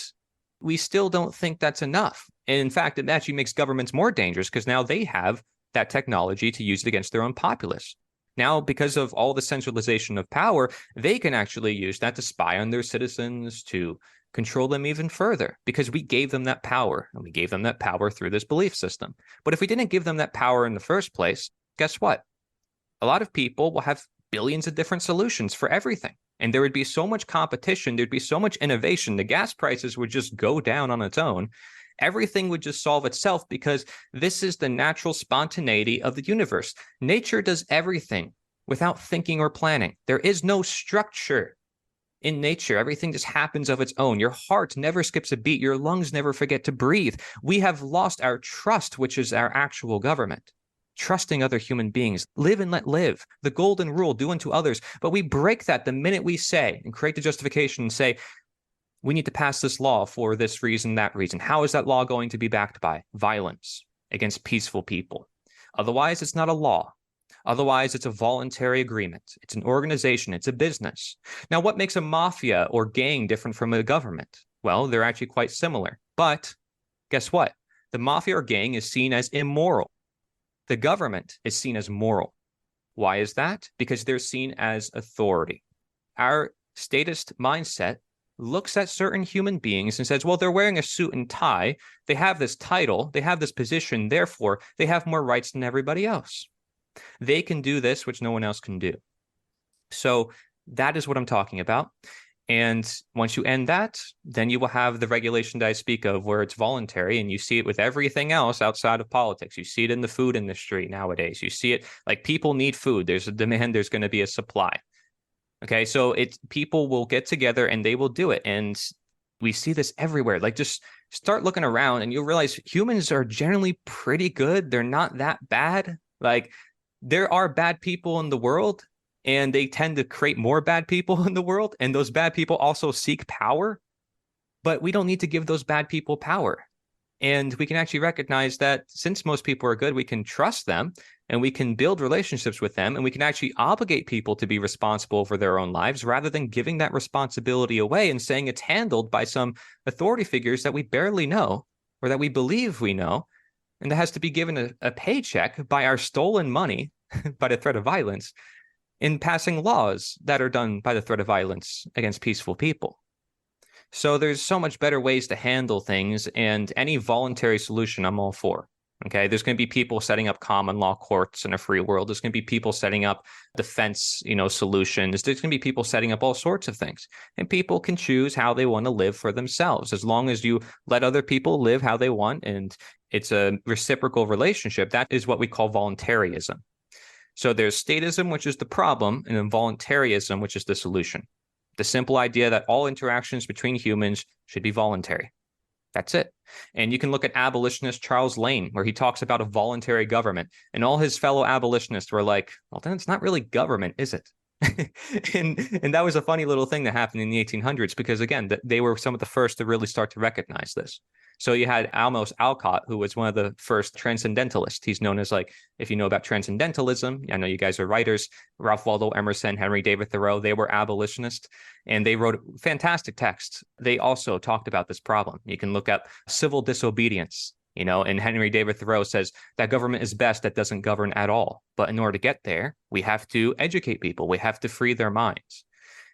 we still don't think that's enough. And in fact, it actually makes governments more dangerous, because now they have that technology to use it against their own populace. Now, because of all the centralization of power, they can actually use that to spy on their citizens, to control them even further, because we gave them that power, and we gave them that power through this belief system. But if we didn't give them that power in the first place, guess what? A lot of people will have billions of different solutions for everything. And there would be so much competition. There'd be so much innovation. The gas prices would just go down on its own. Everything would just solve itself, because this is the natural spontaneity of the universe. Nature does everything without thinking or planning. There is no structure in nature. Everything just happens of its own. Your heart never skips a beat. Your lungs never forget to breathe. We have lost our trust, which is our actual government. Trusting other human beings, live and let live, the golden rule, do unto others. But we break that the minute we say and create the justification and say, we need to pass this law for this reason, that reason. How is that law going to be backed by? Violence against peaceful people. Otherwise, it's not a law. Otherwise, it's a voluntary agreement. It's an organization. It's a business. Now, what makes a mafia or gang different from a government? Well, they're actually quite similar. But guess what? The mafia or gang is seen as immoral. The government is seen as moral. Why is that? Because they're seen as authority. Our statist mindset looks at certain human beings and says, well, they're wearing a suit and tie. They have this title. They have this position. Therefore, they have more rights than everybody else. They can do this, which no one else can do. So that is what I'm talking about. And once you end that, then you will have the regulation that I speak of, where it's voluntary, and you see it with everything else outside of politics. You see it in the food industry nowadays. You see it like people need food. There's a demand, there's going to be a supply. Okay, so people will get together and they will do it. And we see this everywhere. Like, just start looking around and you'll realize humans are generally pretty good. They're not that bad. Like, there are bad people in the world, and they tend to create more bad people in the world. And those bad people also seek power, but we don't need to give those bad people power. And we can actually recognize that since most people are good, we can trust them and we can build relationships with them, and we can actually obligate people to be responsible for their own lives rather than giving that responsibility away and saying it's handled by some authority figures that we barely know or that we believe we know, and that has to be given a paycheck by our stolen money by the threat of violence in passing laws that are done by the threat of violence against peaceful people. So there's so much better ways to handle things, and any voluntary solution I'm all for. Okay, there's going to be people setting up common law courts in a free world. There's going to be people setting up defense, solutions. There's going to be people setting up all sorts of things, and people can choose how they want to live for themselves. As long as you let other people live how they want, and it's a reciprocal relationship, that is what we call voluntarism. So there's statism, which is the problem, and then voluntarism, which is the solution. The simple idea that all interactions between humans should be voluntary. That's it. And you can look at abolitionist Charles Lane, where he talks about a voluntary government, and all his fellow abolitionists were like, well, then it's not really government, is it? and that was a funny little thing that happened in the 1800s, because again, they were some of the first to really start to recognize this. So you had Amos Alcott, who was one of the first transcendentalists. He's known as, like, if you know about transcendentalism, I know you guys are writers, Ralph Waldo Emerson, Henry David Thoreau, they were abolitionists, and they wrote fantastic texts. They also talked about this problem. You can look up civil disobedience, and Henry David Thoreau says that government is best that doesn't govern at all. But in order to get there, we have to educate people. We have to free their minds.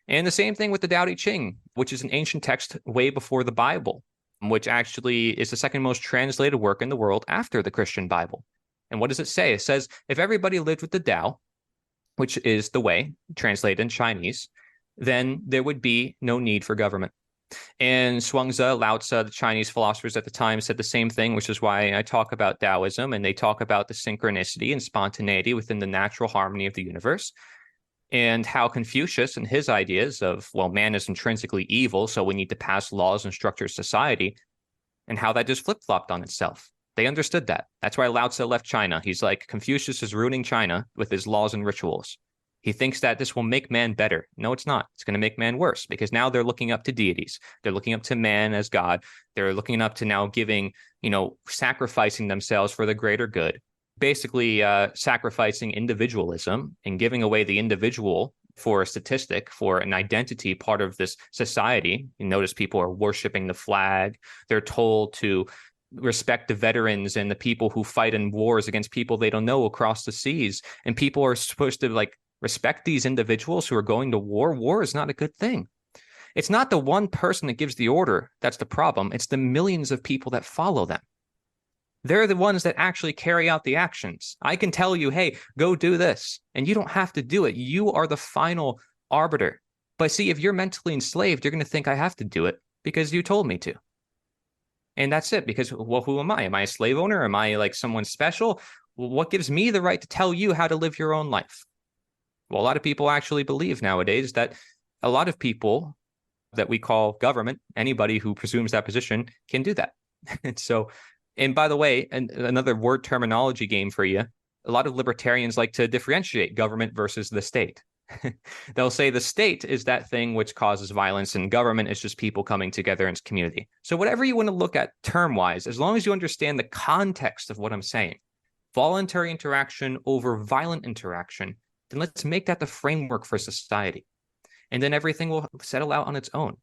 And the same thing with the Tao Te Ching, which is an ancient text way before the Bible, which actually is the second most translated work in the world after the Christian Bible. And what does it say? It says, if everybody lived with the Tao, which is the way, translated in Chinese, then there would be no need for government. And Zhuangzi, Lao Tzu, the Chinese philosophers at the time, said the same thing, which is why I talk about Taoism, and they talk about the synchronicity and spontaneity within the natural harmony of the universe, and how Confucius and his ideas of, well, man is intrinsically evil, so we need to pass laws and structure society, and how that just flip-flopped on itself. They understood that. That's why Lao Tzu left China. He's like, Confucius is ruining China with his laws and rituals. He thinks that this will make man better. No, it's not. It's going to make man worse, because now they're looking up to deities. They're looking up to man as God. They're looking up to now giving, sacrificing themselves for the greater good. Basically sacrificing individualism and giving away the individual for a statistic, for an identity part of this society. You notice people are worshiping the flag. They're told to respect the veterans and the people who fight in wars against people they don't know across the seas. And people are supposed to respect these individuals who are going to war. War is not a good thing. It's not the one person that gives the order that's the problem. It's the millions of people that follow them. They're the ones that actually carry out the actions. I can tell you, hey, go do this, and you don't have to do it. You are the final arbiter. But see, if you're mentally enslaved, you're going to think I have to do it because you told me to. And that's it, because, well, who am I? Am I a slave owner? Am I someone special? Well, what gives me the right to tell you how to live your own life? Well, a lot of people actually believe nowadays that a lot of people that we call government, anybody who presumes that position, can do that. And by the way, another word terminology game for you, a lot of libertarians like to differentiate government versus the state. They'll say the state is that thing which causes violence, and government is just people coming together in community. So whatever you want to look at term-wise, as long as you understand the context of what I'm saying, voluntary interaction over violent interaction, then let's make that the framework for society. And then everything will settle out on its own.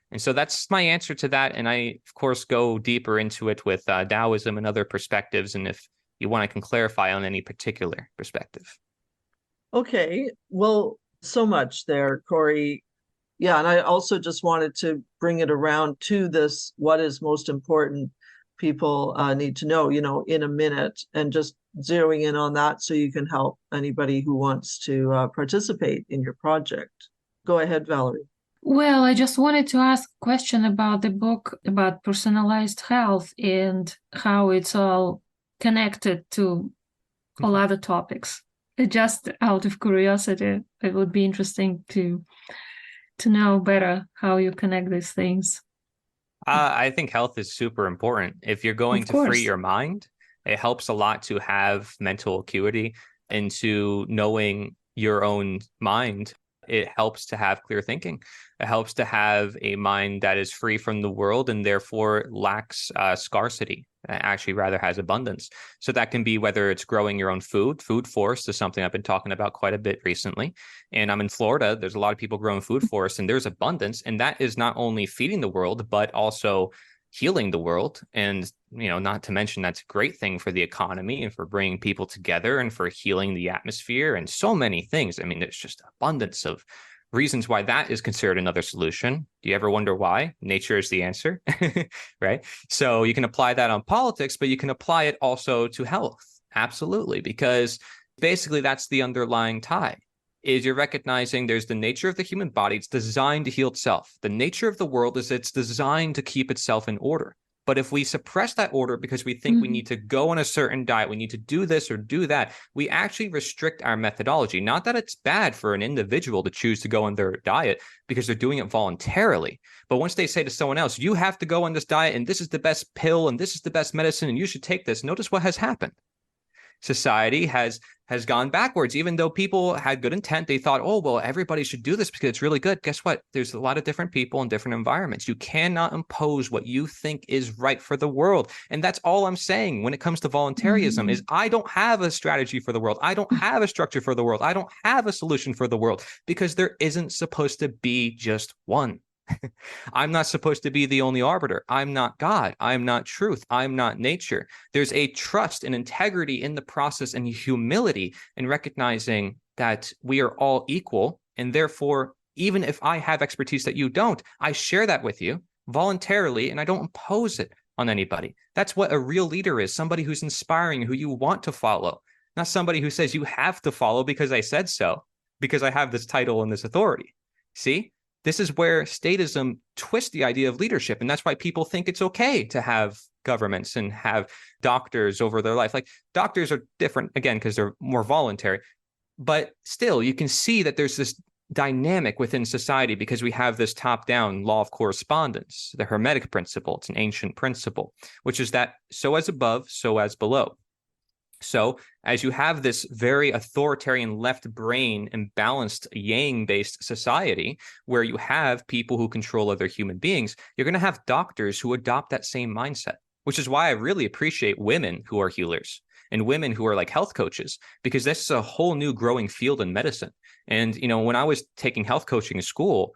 And so that's my answer to that. And I, of course, go deeper into it with Taoism and other perspectives. And if you want, I can clarify on any particular perspective. Okay, well, so much there, Cory. Yeah, and I also just wanted to bring it around to this, what is most important people need to know, in a minute, and just zeroing in on that so you can help anybody who wants to participate in your project. Go ahead, Valerie. Well, I just wanted to ask a question about the book about personalized health and how it's all connected to all other topics. Just out of curiosity, it would be interesting to know better how you connect these things. I think health is super important. If you're going to free your mind, it helps a lot to have mental acuity into knowing your own mind, it helps to have clear thinking. It helps to have a mind that is free from the world and therefore lacks scarcity, actually rather has abundance. So that can be whether it's growing your own food. Food forest is something I've been talking about quite a bit recently. And I'm in Florida. There's a lot of people growing food forests, and there's abundance. And that is not only feeding the world, but also healing the world. And, not to mention that's a great thing for the economy and for bringing people together and for healing the atmosphere and so many things. I mean, there's just abundance of reasons why that is considered another solution. Do you ever wonder why? Nature is the answer, right? So you can apply that on politics, but you can apply it also to health. Absolutely. Because basically that's the underlying tie. Is you're recognizing there's the nature of the human body. It's designed to heal itself. The nature of the world is it's designed to keep itself in order. But if we suppress that order because we think we need to go on a certain diet, we need to do this or do that, we actually restrict our methodology. Not that it's bad for an individual to choose to go on their diet because they're doing it voluntarily. But once they say to someone else, you have to go on this diet and this is the best pill and this is the best medicine and you should take this, notice what has happened. Society has gone backwards. Even though people had good intent, they thought, oh, well, everybody should do this because it's really good. Guess what? There's a lot of different people in different environments. You cannot impose what you think is right for the world. And that's all I'm saying when it comes to voluntarism is I don't have a strategy for the world. I don't have a structure for the world. I don't have a solution for the world because there isn't supposed to be just one. I'm not supposed to be the only arbiter. I'm not God. I'm not truth. I'm not nature. There's a trust and integrity in the process and humility in recognizing that we are all equal. And therefore, even if I have expertise that you don't, I share that with you voluntarily and I don't impose it on anybody. That's what a real leader is, somebody who's inspiring, who you want to follow, not somebody who says you have to follow because I said so, because I have this title and this authority. See? This is where statism twists the idea of leadership. And that's why people think it's okay to have governments and have doctors over their life. Like doctors are different, again, because they're more voluntary. But still, you can see that there's this dynamic within society because we have this top-down law of correspondence, the Hermetic principle. It's an ancient principle, which is that so as above, so as below. So as you have this very authoritarian left brain and balanced yang-based society where you have people who control other human beings, you're going to have doctors who adopt that same mindset, which is why I really appreciate women who are healers and women who are like health coaches, because this is a whole new growing field in medicine. And, when I was taking health coaching in school,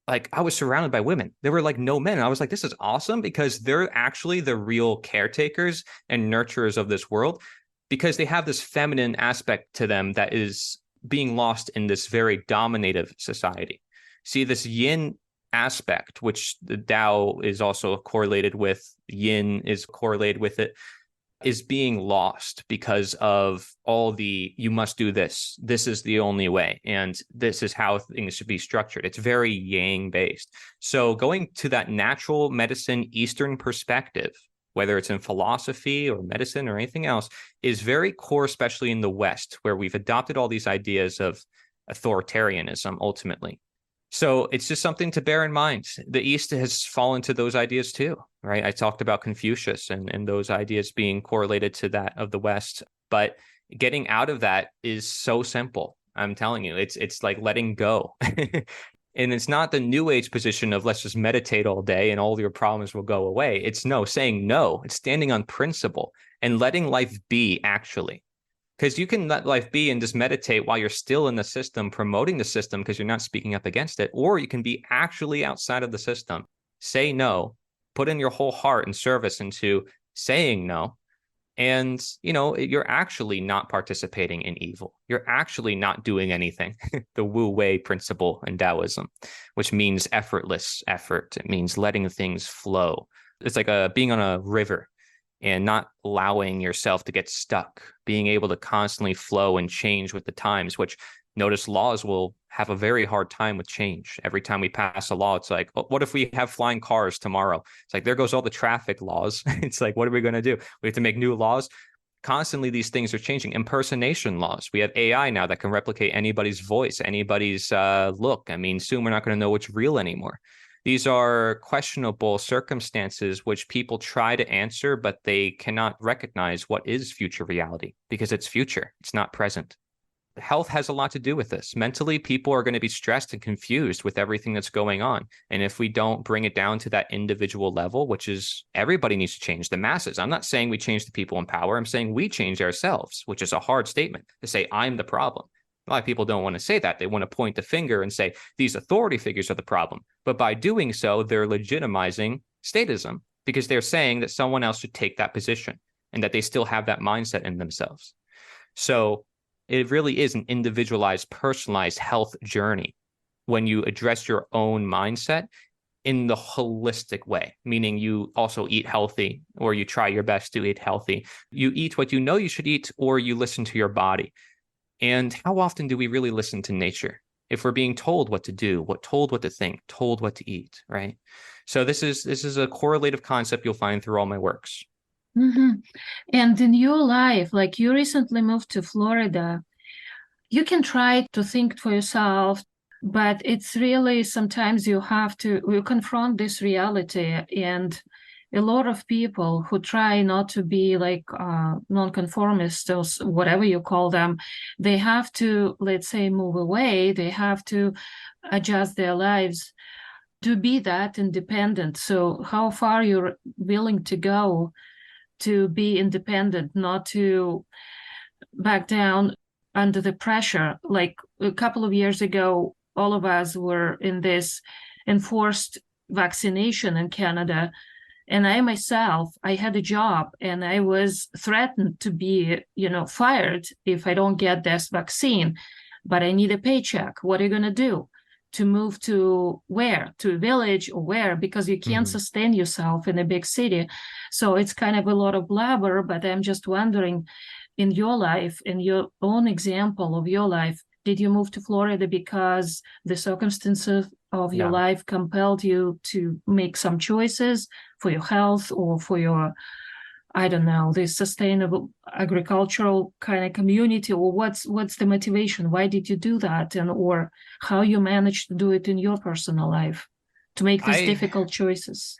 like I was surrounded by women. There were like no men. And I was like, this is awesome because they're actually the real caretakers and nurturers of this world, because they have this feminine aspect to them that is being lost in this very dominative society. See, this yin aspect, which the Tao is also correlated with, yin is correlated with it, is being lost because of all the, you must do this. This is the only way. And this is how things should be structured. It's very yang based. So going to that natural medicine, Eastern perspective, whether it's in philosophy or medicine or anything else, is very core, especially in the West, where we've adopted all these ideas of authoritarianism ultimately. So it's just something to bear in mind. The East has fallen to those ideas too, right? I talked about Confucius and those ideas being correlated to that of the West. But getting out of that is so simple. I'm telling you, it's like letting go. And it's not the new age position of let's just meditate all day and all your problems will go away. It's saying no. It's standing on principle and letting life be actually. Because you can let life be and just meditate while you're still in the system, promoting the system because you're not speaking up against it. Or you can be actually outside of the system. Say no. Put in your whole heart and service into saying no. And, you're actually not participating in evil. You're actually not doing anything. The Wu Wei principle in Taoism, which means effortless effort. It means letting things flow. It's like being on a river and not allowing yourself to get stuck, being able to constantly flow and change with the times, which notice laws will have a very hard time with change. Every time we pass a law, it's like, what if we have flying cars tomorrow? It's like, there goes all the traffic laws. It's like, what are we going to do? We have to make new laws. Constantly, these things are changing. Impersonation laws. We have AI now that can replicate anybody's voice, anybody's look. I mean, soon we're not going to know what's real anymore. These are questionable circumstances which people try to answer, but they cannot recognize what is future reality because it's future. It's not present. health has a lot to do with this. Mentally, people are going to be stressed and confused with everything that's going on. And if we don't bring it down to that individual level, which is everybody needs to change, the masses. I'm not saying we change the people in power. I'm saying we change ourselves, which is a hard statement to say, I'm the problem. A lot of people don't want to say that. They want to point the finger and say, these authority figures are the problem. But by doing so, they're legitimizing statism because they're saying that someone else should take that position and that they still have that mindset in themselves. So it really is an individualized, personalized health journey when you address your own mindset in the holistic way, meaning you also eat healthy, or you try your best to eat healthy. You eat what you know you should eat, or you listen to your body. And how often do we really listen to nature if we're being told what to do, told what to think, told what to eat, right? So this is a correlative concept you'll find through all my works. Mm-hmm. And in your life, like you recently moved to Florida, you can try to think for yourself, but it's really sometimes you confront this reality. And a lot of people who try not to be like nonconformists or whatever you call them, they have to, let's say, move away. They have to adjust their lives to be that independent. So how far you're willing to go to be independent, not to back down under the pressure. Like a couple of years ago, all of us were in this enforced vaccination in Canada. And I myself, I had a job and I was threatened to be, fired if I don't get this vaccine, but I need a paycheck. What are you going to do? To move to where? To a village or where? Because you can't sustain yourself in a big city. So it's kind of a lot of blabber, but I'm just wondering, in your life, in your own example of your life, did you move to Florida because the circumstances of your life compelled you to make some choices for your health or for your, I don't know, the sustainable agricultural kind of community, or what's the motivation? Why did you do that? And or how you managed to do it in your personal life to make these difficult choices?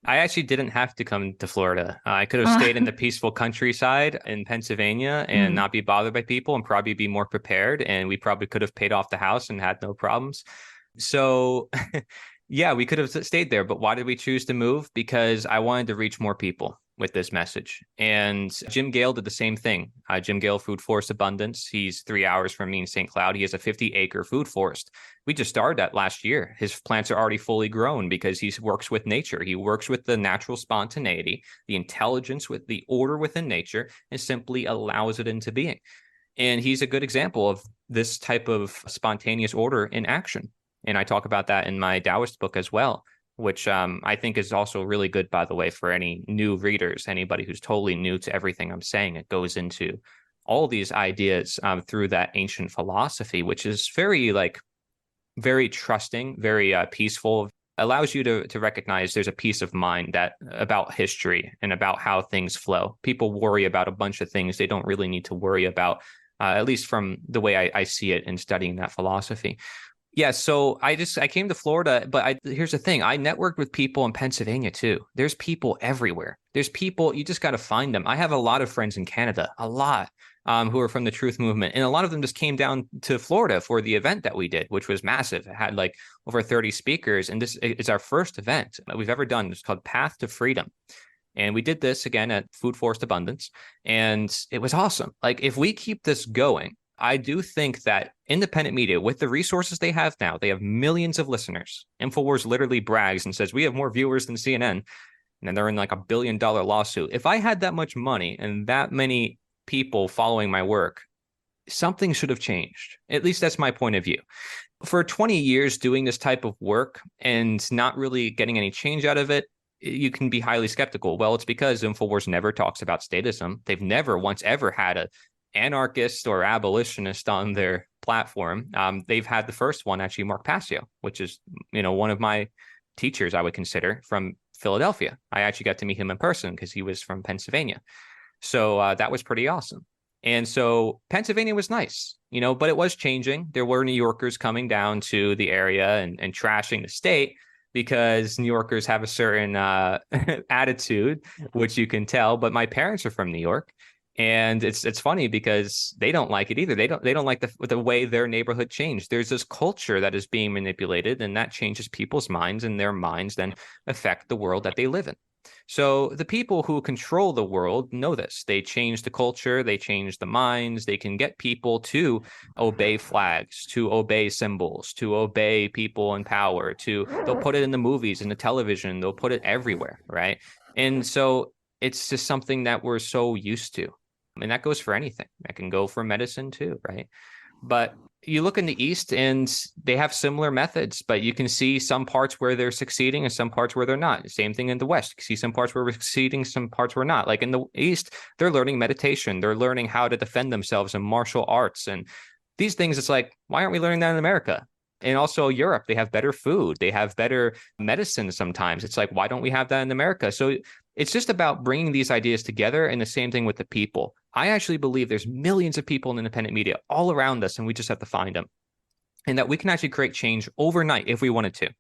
I actually didn't have to come to Florida. I could have stayed in the peaceful countryside in Pennsylvania and not be bothered by people and probably be more prepared. And we probably could have paid off the house and had no problems. So yeah, we could have stayed there. But why did we choose to move? Because I wanted to reach more people with this message. And Jim Gale did the same thing. Jim Gale, Food Forest Abundance. He's 3 hours from me in St. Cloud. He has a 50-acre food forest. We just started that last year. His plants are already fully grown because he works with nature. He works with the natural spontaneity, the intelligence, with the order within nature, and simply allows it into being. And he's a good example of this type of spontaneous order in action. And I talk about that in my Taoist book as well, which I think is also really good, by the way, for any new readers, anybody who's totally new to everything I'm saying. It goes into all these ideas through that ancient philosophy, which is very trusting, very peaceful, allows you to recognize there's a peace of mind about history and about how things flow. People worry about a bunch of things they don't really need to worry about, at least from the way I see it in studying that philosophy. Yeah, so I came to Florida, but here's the thing. I networked with people in Pennsylvania too. There's people everywhere. There's people, you just got to find them. I have a lot of friends in Canada, a lot, who are from the Truth Movement. And a lot of them just came down to Florida for the event that we did, which was massive. It had like over 30 speakers. And this is our first event that we've ever done. It's called Path to Freedom. And we did this again at Food Forest Abundance. And it was awesome. Like if we keep this going, I do think that independent media, with the resources they have now, they have millions of listeners. InfoWars literally brags and says, we have more viewers than CNN. And then they're in like $1 billion lawsuit. If I had that much money and that many people following my work, something should have changed. At least that's my point of view. For 20 years doing this type of work and not really getting any change out of it, you can be highly skeptical. Well, it's because InfoWars never talks about statism. They've never once ever had a anarchist or abolitionist on their platform. They've had the first one, actually, Mark Passio, which is, one of my teachers, I would consider, from Philadelphia. I actually got to meet him in person because he was from Pennsylvania. So that was pretty awesome. And so Pennsylvania was nice, but it was changing. There were New Yorkers coming down to the area and trashing the state because New Yorkers have a certain attitude, which you can tell. But my parents are from New York. And it's funny because they don't like it either. They don't like the way their neighborhood changed. There's this culture that is being manipulated, and that changes people's minds, and their minds then affect the world that they live in. So the people who control the world know this. They change the culture, they change the minds, they can get people to obey flags, to obey symbols, to obey people in power, they'll put it in the movies, in the television, they'll put it everywhere, right? And so it's just something that we're so used to. And that goes for anything. That can go for medicine too, right? But you look in the East and they have similar methods, but you can see some parts where they're succeeding and some parts where they're not. Same thing in the West. You see some parts where we're succeeding, some parts where not. Like in the East, they're learning meditation. They're learning how to defend themselves in martial arts. And these things, it's like, why aren't we learning that in America? And also Europe, they have better food. They have better medicine sometimes. It's like, why don't we have that in America? So it's just about bringing these ideas together, and the same thing with the people. I actually believe there's millions of people in independent media all around us, and we just have to find them. And that we can actually create change overnight if we wanted to.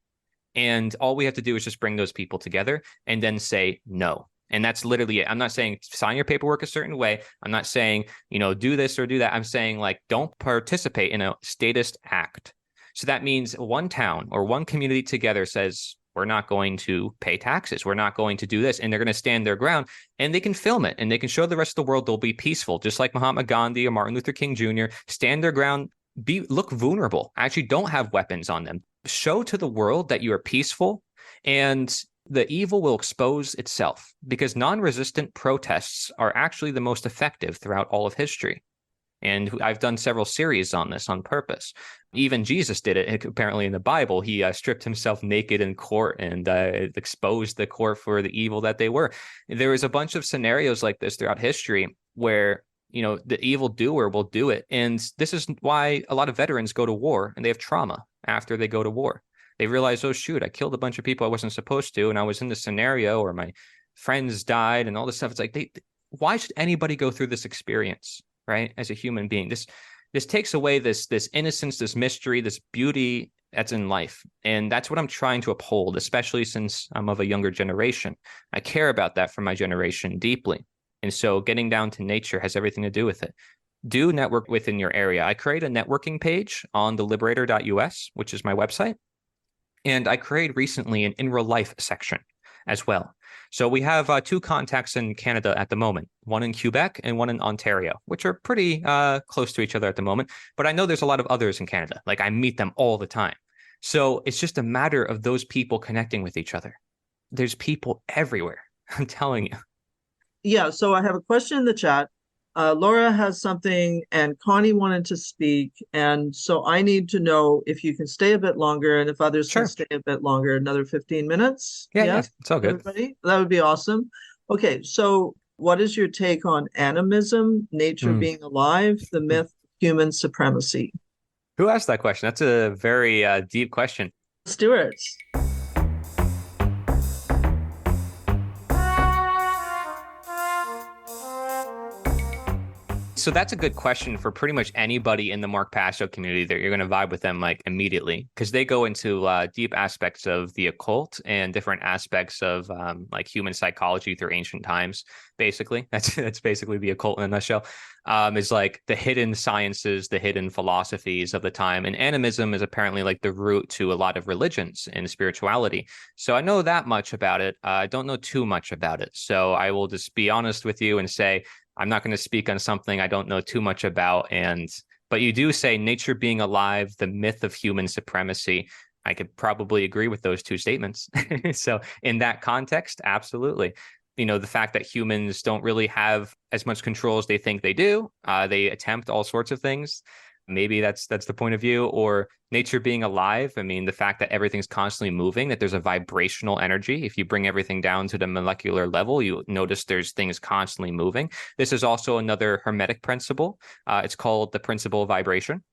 And all we have to do is just bring those people together and then say no. And that's literally it. I'm not saying sign your paperwork a certain way. I'm not saying, do this or do that. I'm saying, like, don't participate in a statist act. So that means one town or one community together says, we're not going to pay taxes. We're not going to do this. And they're going to stand their ground, and they can film it and they can show the rest of the world they'll be peaceful, just like Mahatma Gandhi or Martin Luther King Jr. Stand their ground, look vulnerable, actually don't have weapons on them. Show to the world that you are peaceful, and the evil will expose itself, because non-resistant protests are actually the most effective throughout all of history. And I've done several series on this on purpose. Even Jesus did it. Apparently in the Bible, he stripped himself naked in court and exposed the court for the evil that they were. There was a bunch of scenarios like this throughout history where, the evil doer will do it. And this is why a lot of veterans go to war and they have trauma after they go to war. They realize, oh, shoot, I killed a bunch of people I wasn't supposed to. And I was in this scenario, or my friends died and all this stuff. It's like, why should anybody go through this experience? Right? As a human being, this takes away this innocence, this mystery, this beauty that's in life. And that's what I'm trying to uphold, especially since I'm of a younger generation. I care about that for my generation deeply. And so getting down to nature has everything to do with it. Do network within your area. I create a networking page on theliberator.us, which is my website. And I created recently an In Real Life section as well. So we have 2 contacts in Canada at the moment, one in Quebec and one in Ontario, which are pretty close to each other at the moment. But I know there's a lot of others in Canada. Like, I meet them all the time. So it's just a matter of those people connecting with each other. There's people everywhere. I'm telling you. Yeah, so I have a question in the chat. Laura has something, and Connie wanted to speak. And so I need to know if you can stay a bit longer, and if others Sure. can stay a bit longer, another 15 minutes. Yeah, Yes? it's all good. Everybody? That would be awesome. Okay, so what is your take on animism, nature being alive, the myth of human supremacy? Who asked that question? That's a very deep question. Stewart's. So that's a good question for pretty much anybody in the Mark Passio community that you're going to vibe with them like immediately, because they go into deep aspects of the occult and different aspects of like human psychology through ancient times. Basically, that's basically the occult in a nutshell. Is like the hidden sciences, the hidden philosophies of the time. And animism is apparently like the root to a lot of religions and spirituality. So I know that much about it. I don't know too much about it. So I will just be honest with you and say, I'm not going to speak on something I don't know too much about. But you do say nature being alive, the myth of human supremacy. I could probably agree with those 2 statements. So in that context, absolutely. The fact that humans don't really have as much control as they think they do. They attempt all sorts of things. Maybe that's the point of view. Or nature being alive. I mean, the fact that everything's constantly moving, that there's a vibrational energy. If you bring everything down to the molecular level, you notice there's things constantly moving. This is also another Hermetic principle. It's called the principle of vibration.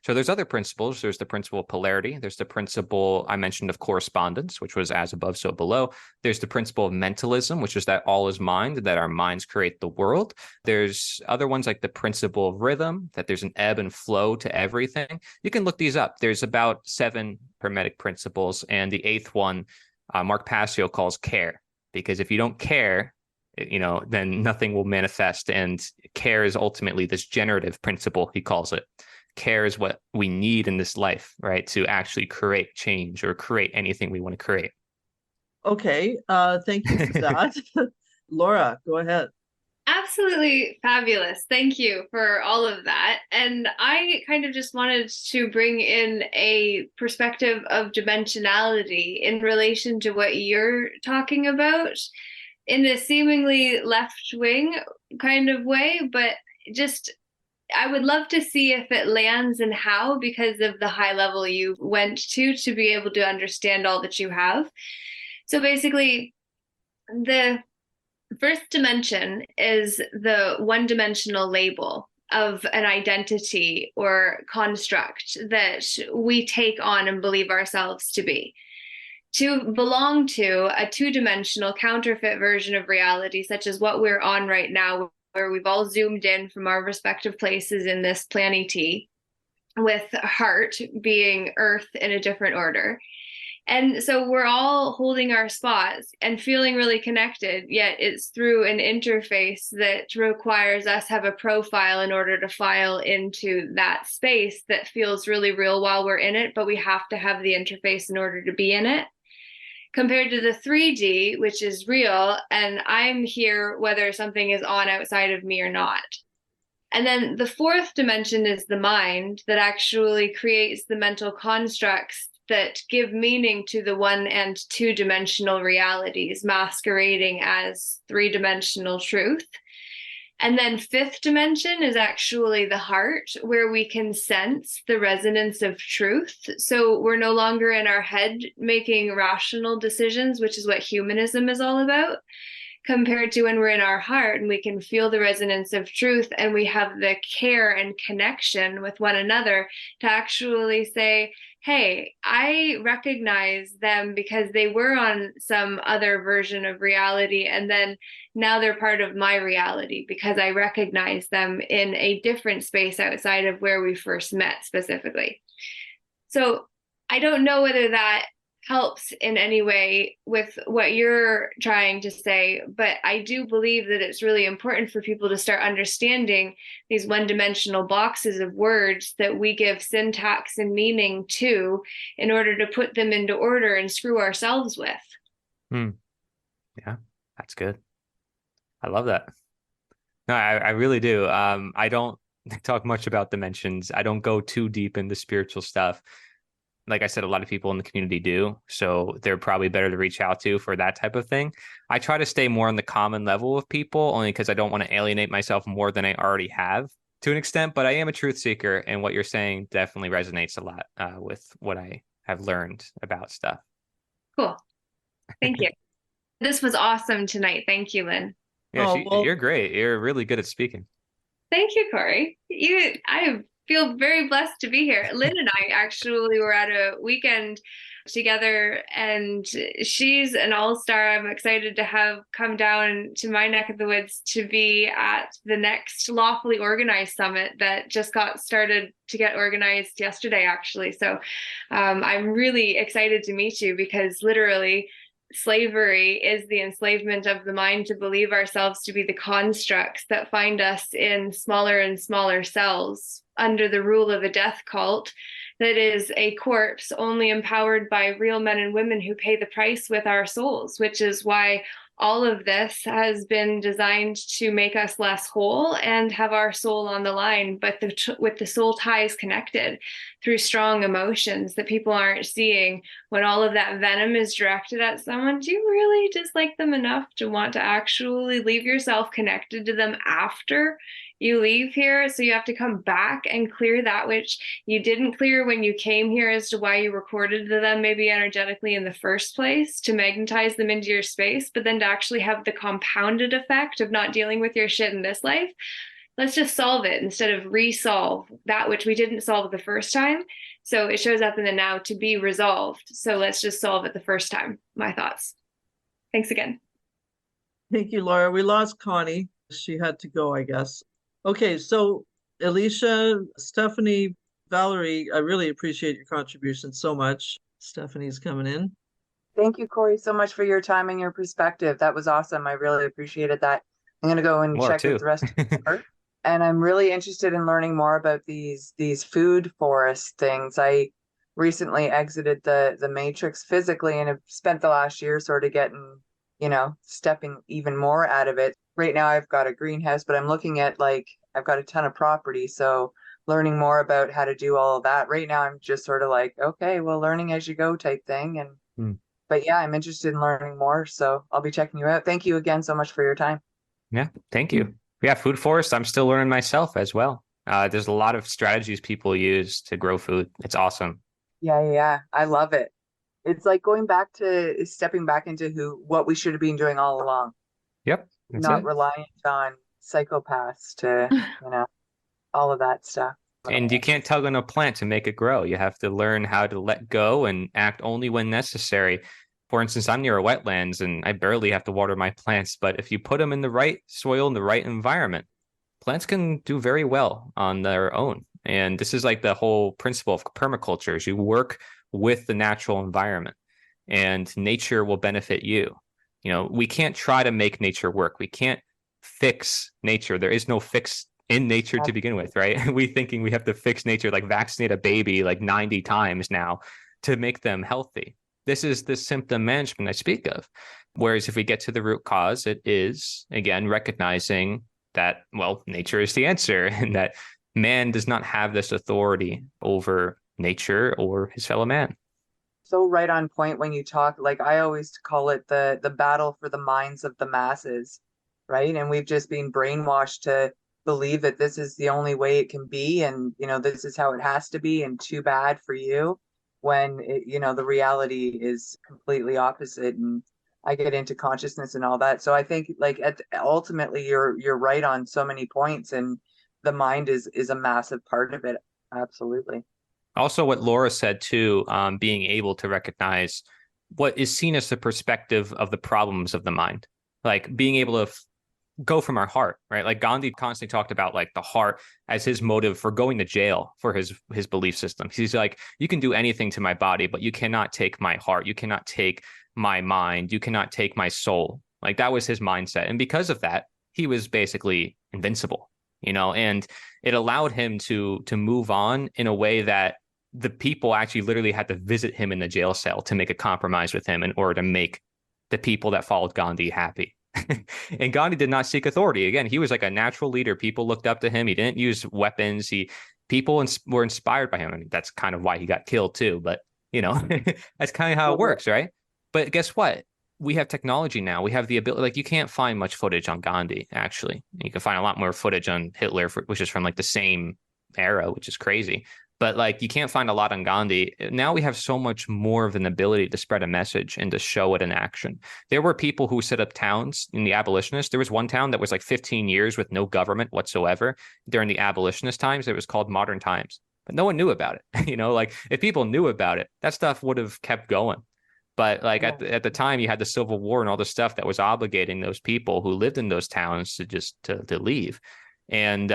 So there's other principles. There's the principle of polarity. There's the principle I mentioned of correspondence, which was as above, so below. There's the principle of mentalism, which is that all is mind, that our minds create the world. There's other ones like the principle of rhythm, that there's an ebb and flow to everything. You can look these up. There's about 7 Hermetic principles. And the 8th one, Mark Passio calls care, because if you don't care, then nothing will manifest. And care is ultimately this generative principle, he calls it. Care is what we need in this life, right? To actually create change or create anything we want to create. Okay, thank you for that. Laura, go ahead. Absolutely fabulous. Thank you for all of that. And I kind of just wanted to bring in a perspective of dimensionality in relation to what you're talking about in a seemingly left wing kind of way, but just I would love to see if it lands and how, because of the high level you went to be able to understand all that you have. So basically, the first dimension is the one-dimensional label of an identity or construct that we take on and believe ourselves to be. To belong to a two-dimensional counterfeit version of reality, such as what we're on right now, where we've all zoomed in from our respective places in this planet, with heart being Earth in a different order. And so we're all holding our spots and feeling really connected, yet it's through an interface that requires us have a profile in order to file into that space that feels really real while we're in it, but we have to have the interface in order to be in it. Compared to the 3D, which is real, and I'm here whether something is on outside of me or not. And then the fourth dimension is the mind that actually creates the mental constructs that give meaning to the one and two-dimensional realities masquerading as three-dimensional truth. And then fifth dimension is actually the heart, where we can sense the resonance of truth. So we're no longer in our head making rational decisions, which is what humanism is all about, compared to when we're in our heart and we can feel the resonance of truth, and we have the care and connection with one another to actually say, hey, I recognize them because they were on some other version of reality, and then now they're part of my reality because I recognize them in a different space outside of where we first met specifically. So I don't know whether that helps in any way with what you're trying to say, but I do believe that it's really important for people to start understanding these one-dimensional boxes of words that we give syntax and meaning to in order to put them into order and screw ourselves with. Yeah, that's good. I love that. No, I really do. I don't talk much about dimensions. I don't go too deep into spiritual stuff. Like I said, a lot of people in the community do. So they're probably better to reach out to for that type of thing. I try to stay more on the common level of people, only because I don't want to alienate myself more than I already have to an extent. But I am a truth seeker. And what you're saying definitely resonates a lot with what I have learned about stuff. Cool. Thank you. This was awesome tonight. Thank you, Lynn. Yeah, you're great. You're really good at speaking. Thank you, Cory. I feel very blessed to be here. Lynn and I actually were at a weekend together, and she's an all-star. I'm excited to have come down to my neck of the woods to be at the next Lawfully Organized Summit that just got started to get organized yesterday, actually. So I'm really excited to meet you, because literally slavery is the enslavement of the mind to believe ourselves to be the constructs that find us in smaller and smaller cells under the rule of a death cult that is a corpse only empowered by real men and women who pay the price with our souls, which is why all of this has been designed to make us less whole and have our soul on the line, but with the soul ties connected through strong emotions that people aren't seeing. When all of that venom is directed at someone, do you really dislike them enough to want to actually leave yourself connected to them after you leave here? So you have to come back and clear that which you didn't clear when you came here as to why you recorded to them maybe energetically in the first place, to magnetize them into your space, but then to actually have the compounded effect of not dealing with your shit in this life. Let's just solve it instead of resolve that which we didn't solve the first time. So it shows up in the now to be resolved. So let's just solve it the first time. My thoughts. Thanks again. Thank you, Laura. We lost Connie. She had to go, I guess. Okay, so Alicia, Stephanie, Valerie, I really appreciate your contribution so much. Stephanie's coming in. Thank you, Cory, so much for your time and your perspective. That was awesome. I really appreciated that. I'm going to go and check with the rest of the work. And I'm really interested in learning more about these food forest things. I recently exited the matrix physically and have spent the last year sort of getting, stepping even more out of it. Right now I've got a greenhouse, but I'm looking at I've got a ton of property. So learning more about how to do all of that. Right now I'm just sort of like, okay, well, learning as you go type thing. But yeah, I'm interested in learning more. So I'll be checking you out. Thank you again so much for your time. Yeah, thank you. Yeah, food forest, I'm still learning myself as well. There's a lot of strategies people use to grow food. It's awesome. Yeah. I love it. It's like going back to stepping back into what we should have been doing all along, Yep, that's not it. reliant on psychopaths to, all of that stuff. And you can't tug on a plant to make it grow. You have to learn how to let go and act only when necessary. For instance, I'm near a wetlands and I barely have to water my plants, but if you put them in the right soil, in the right environment, plants can do very well on their own. And this is like the whole principle of permaculture is you work with the natural environment and nature will benefit you. We can't try to make nature work. We can't fix nature. There is no fix in nature to begin with, right? We thinking we have to fix nature, like vaccinate a baby like 90 times now to make them healthy. This is the symptom management I speak of. Whereas if we get to the root cause, it is, again, recognizing that, well, nature is the answer and that man does not have this authority over nature or his fellow man. So right on point when you talk, I always call it the battle for the minds of the masses, right? And we've just been brainwashed to believe that this is the only way it can be and this is how it has to be and too bad for you when the reality is completely opposite. And I get into consciousness and all that, so I think ultimately you're right on so many points, and the mind is a massive part of it. Absolutely. Also what Laura said too, being able to recognize what is seen as the perspective of the problems of the mind, like being able to go from our heart, right? Like Gandhi constantly talked about like the heart as his motive for going to jail for his belief system. He's like, you can do anything to my body, but you cannot take my heart. You cannot take my mind. You cannot take my soul. Like that was his mindset. And because of that, he was basically invincible, and it allowed him to move on in a way that the people actually literally had to visit him in the jail cell to make a compromise with him in order to make the people that followed Gandhi happy. And Gandhi did not seek authority. Again, he was like a natural leader. People looked up to him. He didn't use weapons. People were inspired by him. I mean, that's kind of why he got killed too. But, that's kind of how it works, right? But guess what? We have technology now. We have the ability, like you can't find much footage on Gandhi, actually. You can find a lot more footage on Hitler, which is from like the same era, which is crazy. But like you can't find a lot on Gandhi. Now we have so much more of an ability to spread a message and to show it in action. There were people who set up towns in the abolitionists. There was one town that was like 15 years with no government whatsoever during the abolitionist times. It was called Modern Times, but no one knew about it. Like if people knew about it, that stuff would have kept going. But like at the time, you had the Civil War and all the stuff that was obligating those people who lived in those towns to just to leave. And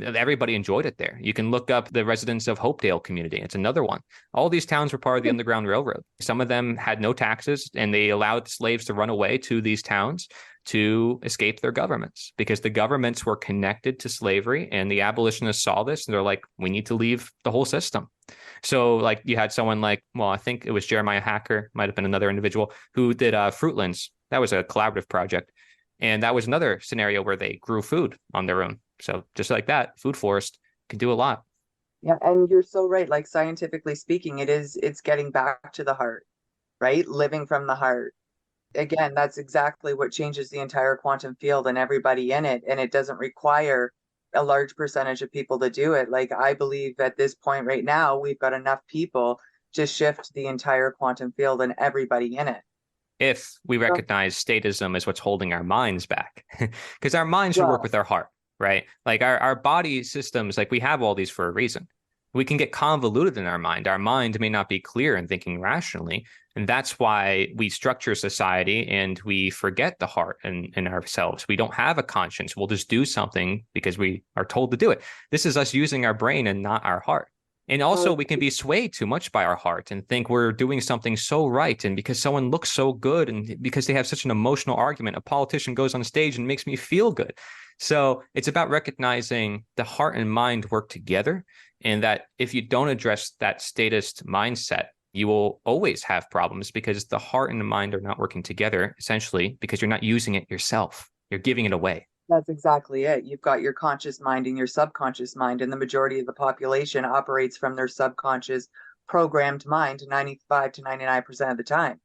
everybody enjoyed it there. You can look up the residents of Hopedale community. It's another one. All these towns were part of the Underground Railroad. Some of them had no taxes, and they allowed slaves to run away to these towns to escape their governments because the governments were connected to slavery, and the abolitionists saw this and they're like, we need to leave the whole system. So like you had someone like, well, I think it was Jeremiah Hacker, might have been another individual who did Fruitlands. That was a collaborative project. And that was another scenario where they grew food on their own. So just like that, food forest can do a lot. Yeah, and you're so right. Like scientifically speaking, it's getting back to the heart, right? Living from the heart. Again, that's exactly what changes the entire quantum field and everybody in it. And it doesn't require a large percentage of people to do it. Like I believe at this point right now, we've got enough people to shift the entire quantum field and everybody in it. If we recognize statism as what's holding our minds back, because our minds should work with our heart, right? Like our body systems, like we have all these for a reason. We can get convoluted in our mind. Our mind may not be clear in thinking rationally. And that's why we structure society and we forget the heart in ourselves. We don't have a conscience. We'll just do something because we are told to do it. This is us using our brain and not our heart. And also we can be swayed too much by our heart and think we're doing something so right. And because someone looks so good and because they have such an emotional argument, a politician goes on stage and makes me feel good. So it's about recognizing the heart and mind work together, and that if you don't address that statist mindset, you will always have problems because the heart and the mind are not working together, essentially, because you're not using it yourself. You're giving it away. That's exactly it. You've got your conscious mind and your subconscious mind, and the majority of the population operates from their subconscious programmed mind 95 to 99% of the time.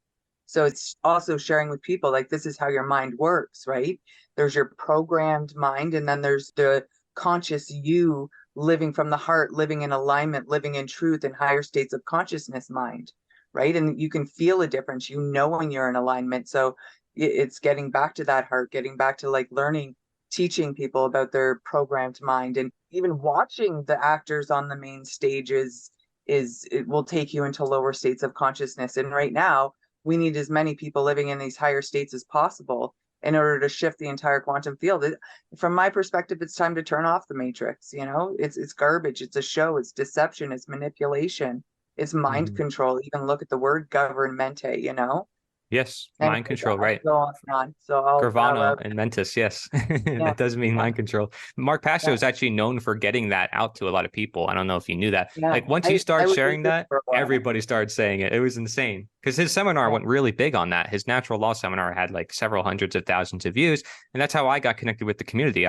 So it's also sharing with people like this is how your mind works, right? There's your programmed mind, and then there's the conscious you living from the heart, living in alignment, living in truth and higher states of consciousness mind, right? And you can feel a difference, you know, when you're in alignment. So it's getting back to that heart, getting back to like learning, teaching people about their programmed mind, and even watching the actors on the main stages is it will take you into lower states of consciousness. And right now we need as many people living in these higher states as possible in order to shift the entire quantum field. From my perspective, it's time to turn off the matrix. You know, it's garbage, it's a show, it's deception, it's manipulation, it's mind control. Even look at the word governmente, you know. Yes, And mind control, right. go on and on. So Gravano and Mentis, yes. That does mean mind control. Mark Passio is actually known for getting that out to a lot of people. I don't know if you knew that. Like once he started sharing that, everybody started saying it. It was insane because his seminar went really big on that. His natural law seminar had like several hundreds of thousands of views. And that's how I got connected with the community.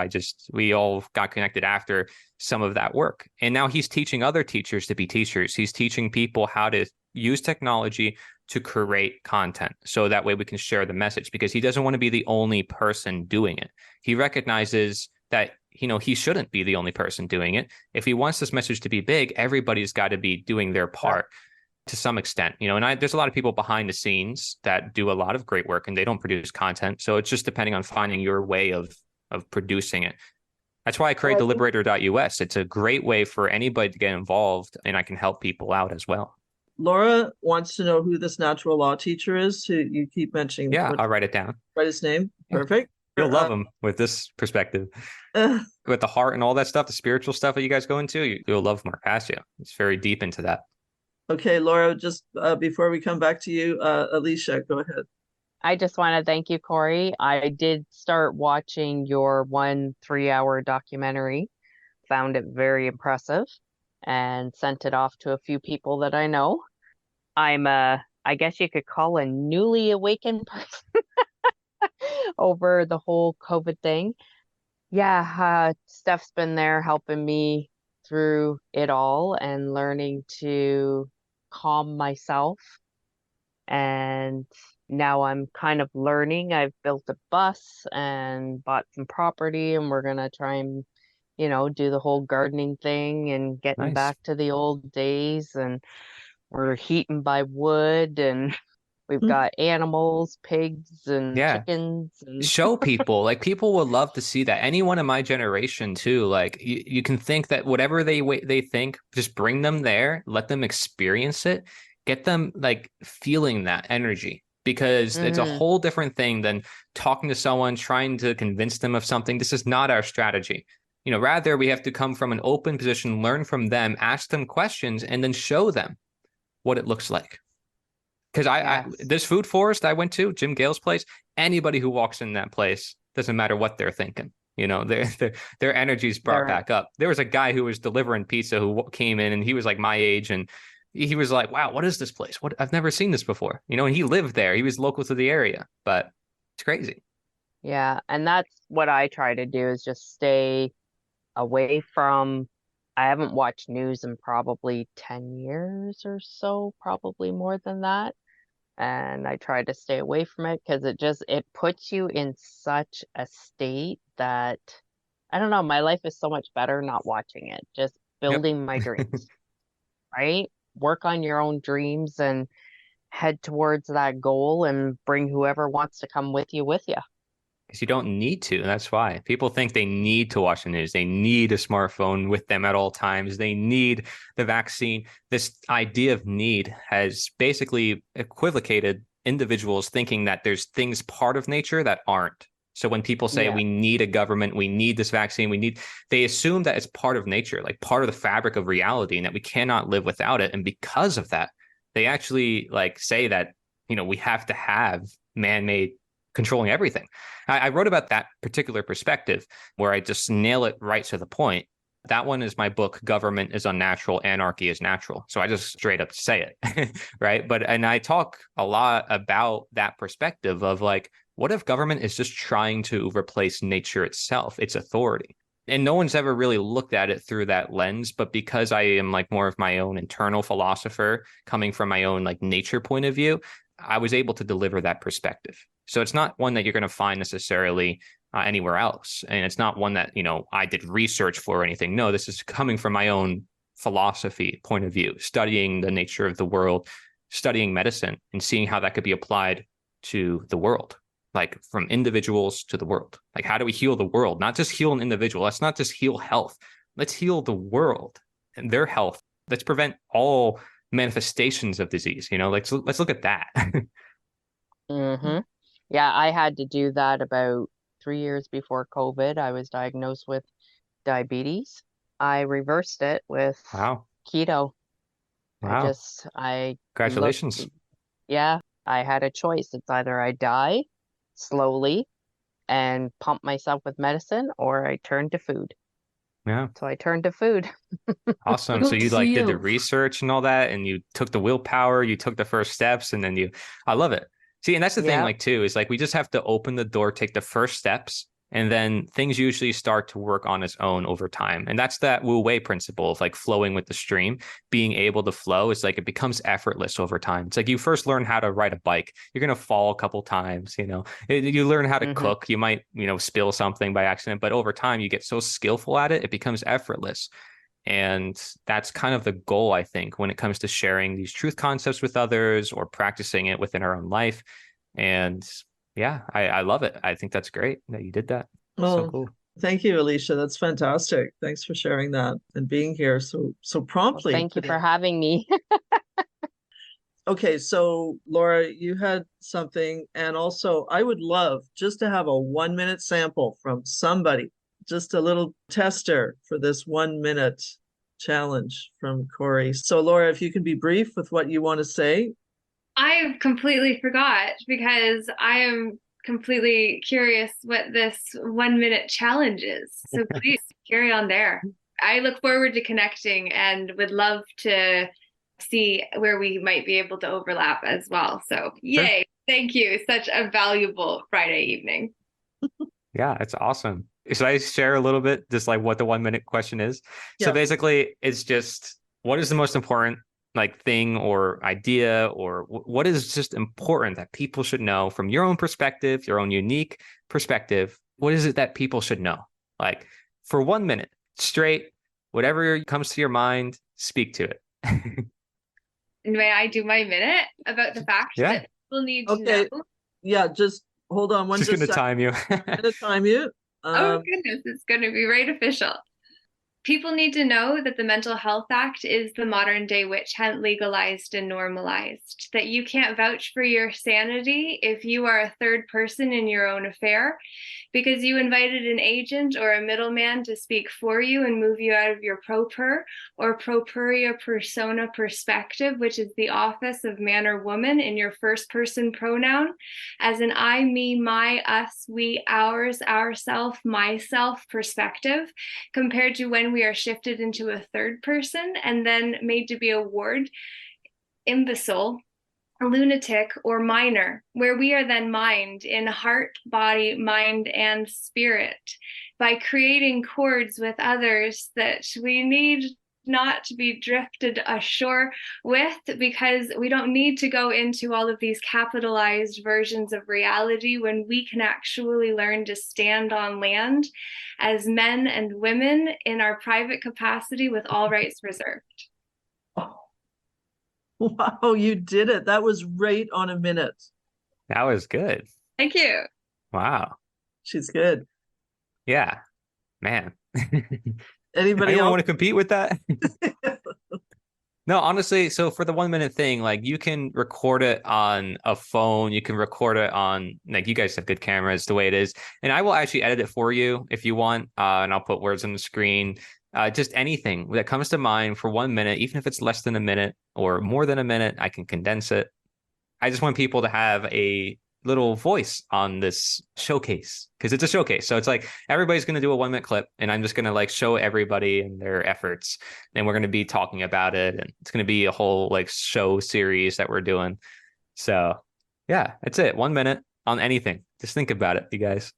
We all got connected after some of that work. And now he's teaching other teachers to be teachers. He's teaching people how to use technology to create content so that way we can share the message, because he doesn't want to be the only person doing it. He recognizes that, you know, he shouldn't be the only person doing it. If he wants this message to be big, everybody's got to be doing their part to some extent, you know. And there's a lot of people behind the scenes that do a lot of great work and they don't produce content. So it's just depending on finding your way of producing it. That's why I created deliberator.us. It's a great way for anybody to get involved, and I can help people out as well. Laura wants to know who this natural law teacher is who you keep mentioning. Yeah, I'll write it down. Write his name. Perfect. You'll love him with this perspective. With the heart and all that stuff, the spiritual stuff that you guys go into, you'll love Mark Passio. It's very deep into that. Okay, Laura, just before we come back to you, Alicia, go ahead. I just want to thank you, Cory. I did start watching your 1 3-hour documentary, found it very impressive, and sent it off to a few people that I know. I'm I guess you could call a newly awakened person over the whole COVID thing. Yeah, Steph's been there helping me through it all and learning to calm myself. And now I'm kind of learning. I've built a bus and bought some property, and we're gonna try and, you know, do the whole gardening thing and getting back to the old days. And we're heating by wood, and we've got animals, pigs and chickens. And show people, like people would love to see that. Anyone in my generation too, like you can think that whatever they think, just bring them there, let them experience it, get them like feeling that energy, because it's a whole different thing than talking to someone, trying to convince them of something. This is not our strategy. You know, rather we have to come from an open position, learn from them, ask them questions, and then show them what it looks like. Because this food forest I went to, Jim Gale's place, anybody who walks in that place, doesn't matter what they're thinking, you know, their energy's brought back up. There was a guy who was delivering pizza who came in, and he was like my age, and he was like, wow, what is this place? I've never seen this before, you know, and he lived there. He was local to the area, but it's crazy. Yeah, and that's what I try to do, is just stay away from. I haven't watched news in probably 10 years or so, probably more than that. And I try to stay away from it because it puts you in such a state that, I don't know, my life is so much better not watching it, just building my dreams, right? Work on your own dreams and head towards that goal, and bring whoever wants to come with you. Because you don't need to. That's why people think they need to watch the news. They need a smartphone with them at all times. They need the vaccine. This idea of need has basically equivocated individuals thinking that there's things part of nature that aren't. So when people say we need a government, we need this vaccine, they assume that it's part of nature, like part of the fabric of reality, and that we cannot live without it. And because of that, they actually like say that, you know, we have to have man-made controlling everything. I wrote about that particular perspective where I just nail it right to the point. That one is my book, Government is Unnatural, Anarchy is Natural. So I just straight up say it, right? And I talk a lot about that perspective of like, what if government is just trying to replace nature itself, its authority? And no one's ever really looked at it through that lens. But because I am like more of my own internal philosopher coming from my own like nature point of view, I was able to deliver that perspective. So it's not one that you're going to find necessarily anywhere else. And it's not one that, I did research for or anything. No, this is coming from my own philosophy point of view, studying the nature of the world, studying medicine and seeing how that could be applied to the world, like from individuals to the world. Like, how do we heal the world? Not just heal an individual. Let's not just heal health. Let's heal the world and their health. Let's prevent all manifestations of disease. Let's look at that. Mm-hmm. Yeah, I had to do that about 3 years before COVID. I was diagnosed with diabetes. I reversed it with Wow. keto. Wow. Congratulations. Yeah, I had a choice. It's either I die slowly and pump myself with medicine, or I turn to food. Yeah. So I turned to food. Awesome. So you like did the research and all that, and you took the willpower, you took the first steps, and then I love it. See, and that's the thing, like, too, is like we just have to open the door, take the first steps, and then things usually start to work on its own over time. And that's that Wu Wei principle of like flowing with the stream, being able to flow. It's like it becomes effortless over time. It's like you first learn how to ride a bike. You're going to fall a couple times, you learn how to cook. You might, spill something by accident, but over time you get so skillful at it, it becomes effortless. And that's kind of the goal, I think, when it comes to sharing these truth concepts with others or practicing it within our own life. And yeah, I love it. I think that's great that you did that. So cool. Thank you, Alicia. That's fantastic. Thanks for sharing that and being here so promptly. Well, thank you for having me. Okay, so Laura, you had something, and also I would love just to have a 1-minute sample from somebody, just a little tester for this 1-minute challenge from Cory. So Laura, if you can be brief with what you want to say. I completely forgot because I am completely curious what this 1-minute challenge is. So please carry on there. I look forward to connecting and would love to see where we might be able to overlap as well. So yay. Sure. Thank you. Such a valuable Friday evening. Yeah, it's awesome. Should I share a little bit just like what the 1-minute question is? Yeah. So basically it's just, what is the most important like thing or idea, or what is just important that people should know from your own perspective, your own unique perspective? What is it that people should know? Like for 1 minute straight, whatever comes to your mind, speak to it. May I do my minute about the fact that people need to know? Yeah, just hold on one second. Just gonna time you. Gonna time you. Oh goodness, it's gonna be right official. People need to know that the Mental Health Act is the modern day witch hunt legalized and normalized, that you can't vouch for your sanity if you are a third person in your own affair because you invited an agent or a middleman to speak for you and move you out of your proper or properia persona perspective, which is the office of man or woman in your first person pronoun, as an I, me, my, us, we, ours, ourself, myself perspective, compared to when we are shifted into a third person and then made to be a ward, imbecile, lunatic, or minor, where we are then mind in heart, body, mind, and spirit by creating cords with others that we need not to be drifted ashore with, because we don't need to go into all of these capitalized versions of reality when we can actually learn to stand on land as men and women in our private capacity with all rights reserved. Wow, you did it. That was right on a minute. That was good. Thank you. Wow. She's good. Yeah, man. Anybody else want to compete with that? No, honestly, so for the 1-minute thing, like you can record it on a phone, you can record it on, like you guys have good cameras the way it is. And I will actually edit it for you if you want. And I'll put words on the screen. Just anything that comes to mind for 1 minute, even if it's less than a minute or more than a minute, I can condense it. I just want people to have a little voice on this showcase because it's a showcase. So it's like everybody's going to do a 1 minute clip and I'm just going to like show everybody and their efforts. And we're going to be talking about it. And it's going to be a whole like show series that we're doing. So yeah, that's it. 1 minute on anything. Just think about it, you guys.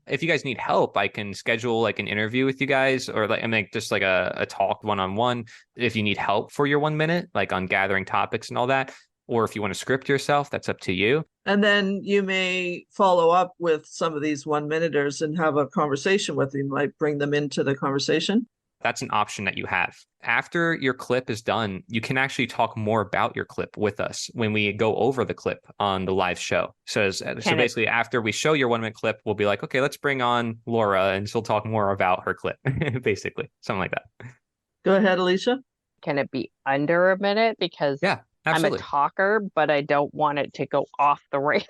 If you guys need help, I can schedule like an interview with you guys or like I mean just like a talk one-on-one if you need help for your 1 minute, like on gathering topics and all that. Or if you want to script yourself, that's up to you. And then you may follow up with some of these 1 minuters and have a conversation with them, like bring them into the conversation. That's an option that you have. After your clip is done, you can actually talk more about your clip with us when we go over the clip on the live show. So basically, after we show your 1 minute clip, we'll be like, okay, let's bring on Laura and she'll talk more about her clip, basically, something like that. Go ahead, Alicia. Can it be under a minute? Because yeah, absolutely. I'm a talker, but I don't want it to go off the rail.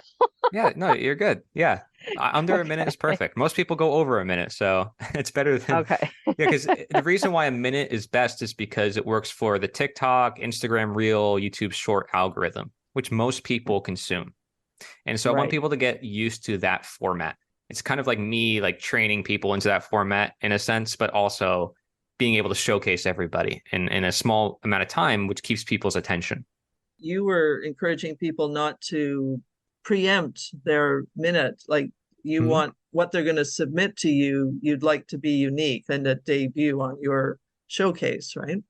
Yeah, no, you're good. Yeah. Under a minute is perfect. Most people go over a minute, so it's better than okay. Yeah, because the reason why a minute is best is because it works for the TikTok, Instagram Reel, YouTube Short algorithm, which most people consume. And so I want people to get used to that format. It's kind of like me like training people into that format in a sense, but also being able to showcase everybody in a small amount of time, which keeps people's attention. You were encouraging people not to preempt their minute, like you want what they're going to submit to you, you'd like to be unique and to debut on your showcase, right?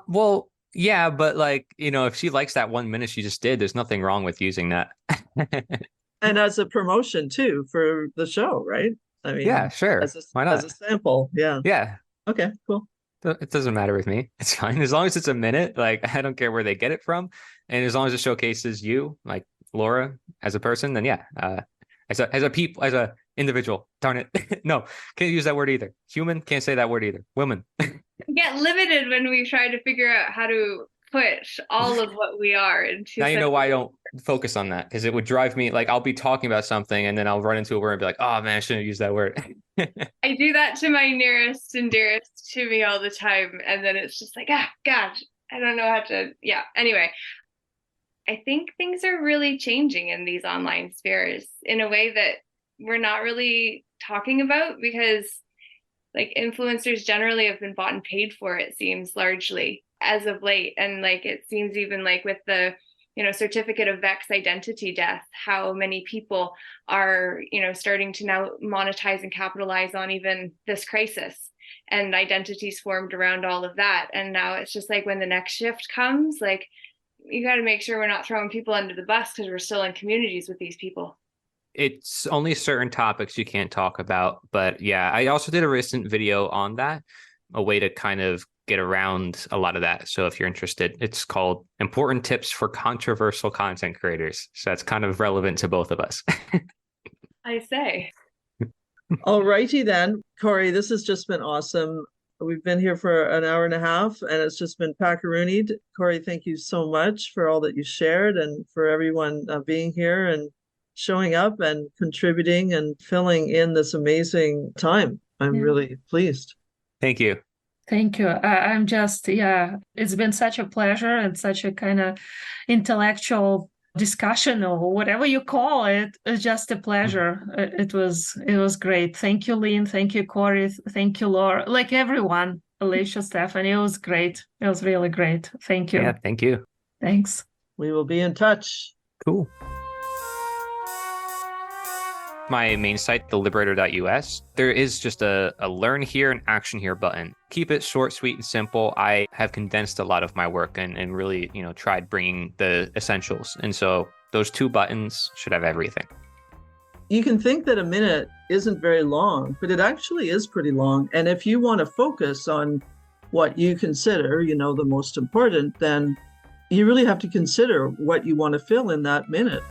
Well, yeah, but like, you know, if she likes that 1 minute she just did, there's nothing wrong with using that. And as a promotion too for the show, right? I mean, yeah, sure. Why not? As a sample, yeah. Yeah. Okay, cool. It doesn't matter with me. It's fine. As long as it's a minute, like I don't care where they get it from. And as long as it showcases you, like Laura as a person, then yeah. As a individual, darn it. No, can't use that word either. Human, can't say that word either. Woman. Get limited when we try to figure out how to put all of what we are into. Now you know why I don't focus on that, because it would drive me, like I'll be talking about something and then I'll run into a word and be like, oh man, I shouldn't have used that word. I do that to my nearest and dearest to me all the time. And then it's just like, gosh, I don't know how to, yeah. Anyway, I think things are really changing in these online spheres in a way that we're not really talking about, because like influencers generally have been bought and paid for, it seems, largely as of late. And like it seems even like with the certificate of Vex identity death, how many people are starting to now monetize and capitalize on even this crisis and identities formed around all of that. And now it's just like when the next shift comes, like you got to make sure we're not throwing people under the bus because we're still in communities with these people. It's only certain topics you can't talk about. But yeah, I also did a recent video on that, a way to kind of get around a lot of that. So if you're interested, it's called Important Tips for Controversial Content Creators. So that's kind of relevant to both of us. I say. All righty then. Cory, this has just been awesome. We've been here for an hour and a half and it's just been packaroonied. Cory, thank you so much for all that you shared and for everyone being here and showing up and contributing and filling in this amazing time. I'm really pleased. Thank you. Thank you. I'm just, it's been such a pleasure and such a kind of intellectual discussion or whatever you call it. It's just a pleasure. It was great. Thank you, Lynn. Thank you, Cory. Thank you, Laura. Like everyone, Alicia, Stephanie, it was great. It was really great. Thank you. Yeah, thank you. Thanks. We will be in touch. Cool. My main site, theliberator.us, there is just a learn here and action here button. Keep it short, sweet, and simple. I have condensed a lot of my work and really, tried bringing the essentials. And so those two buttons should have everything. You can think that a minute isn't very long, but it actually is pretty long. And if you want to focus on what you consider, the most important, then you really have to consider what you want to fill in that minute.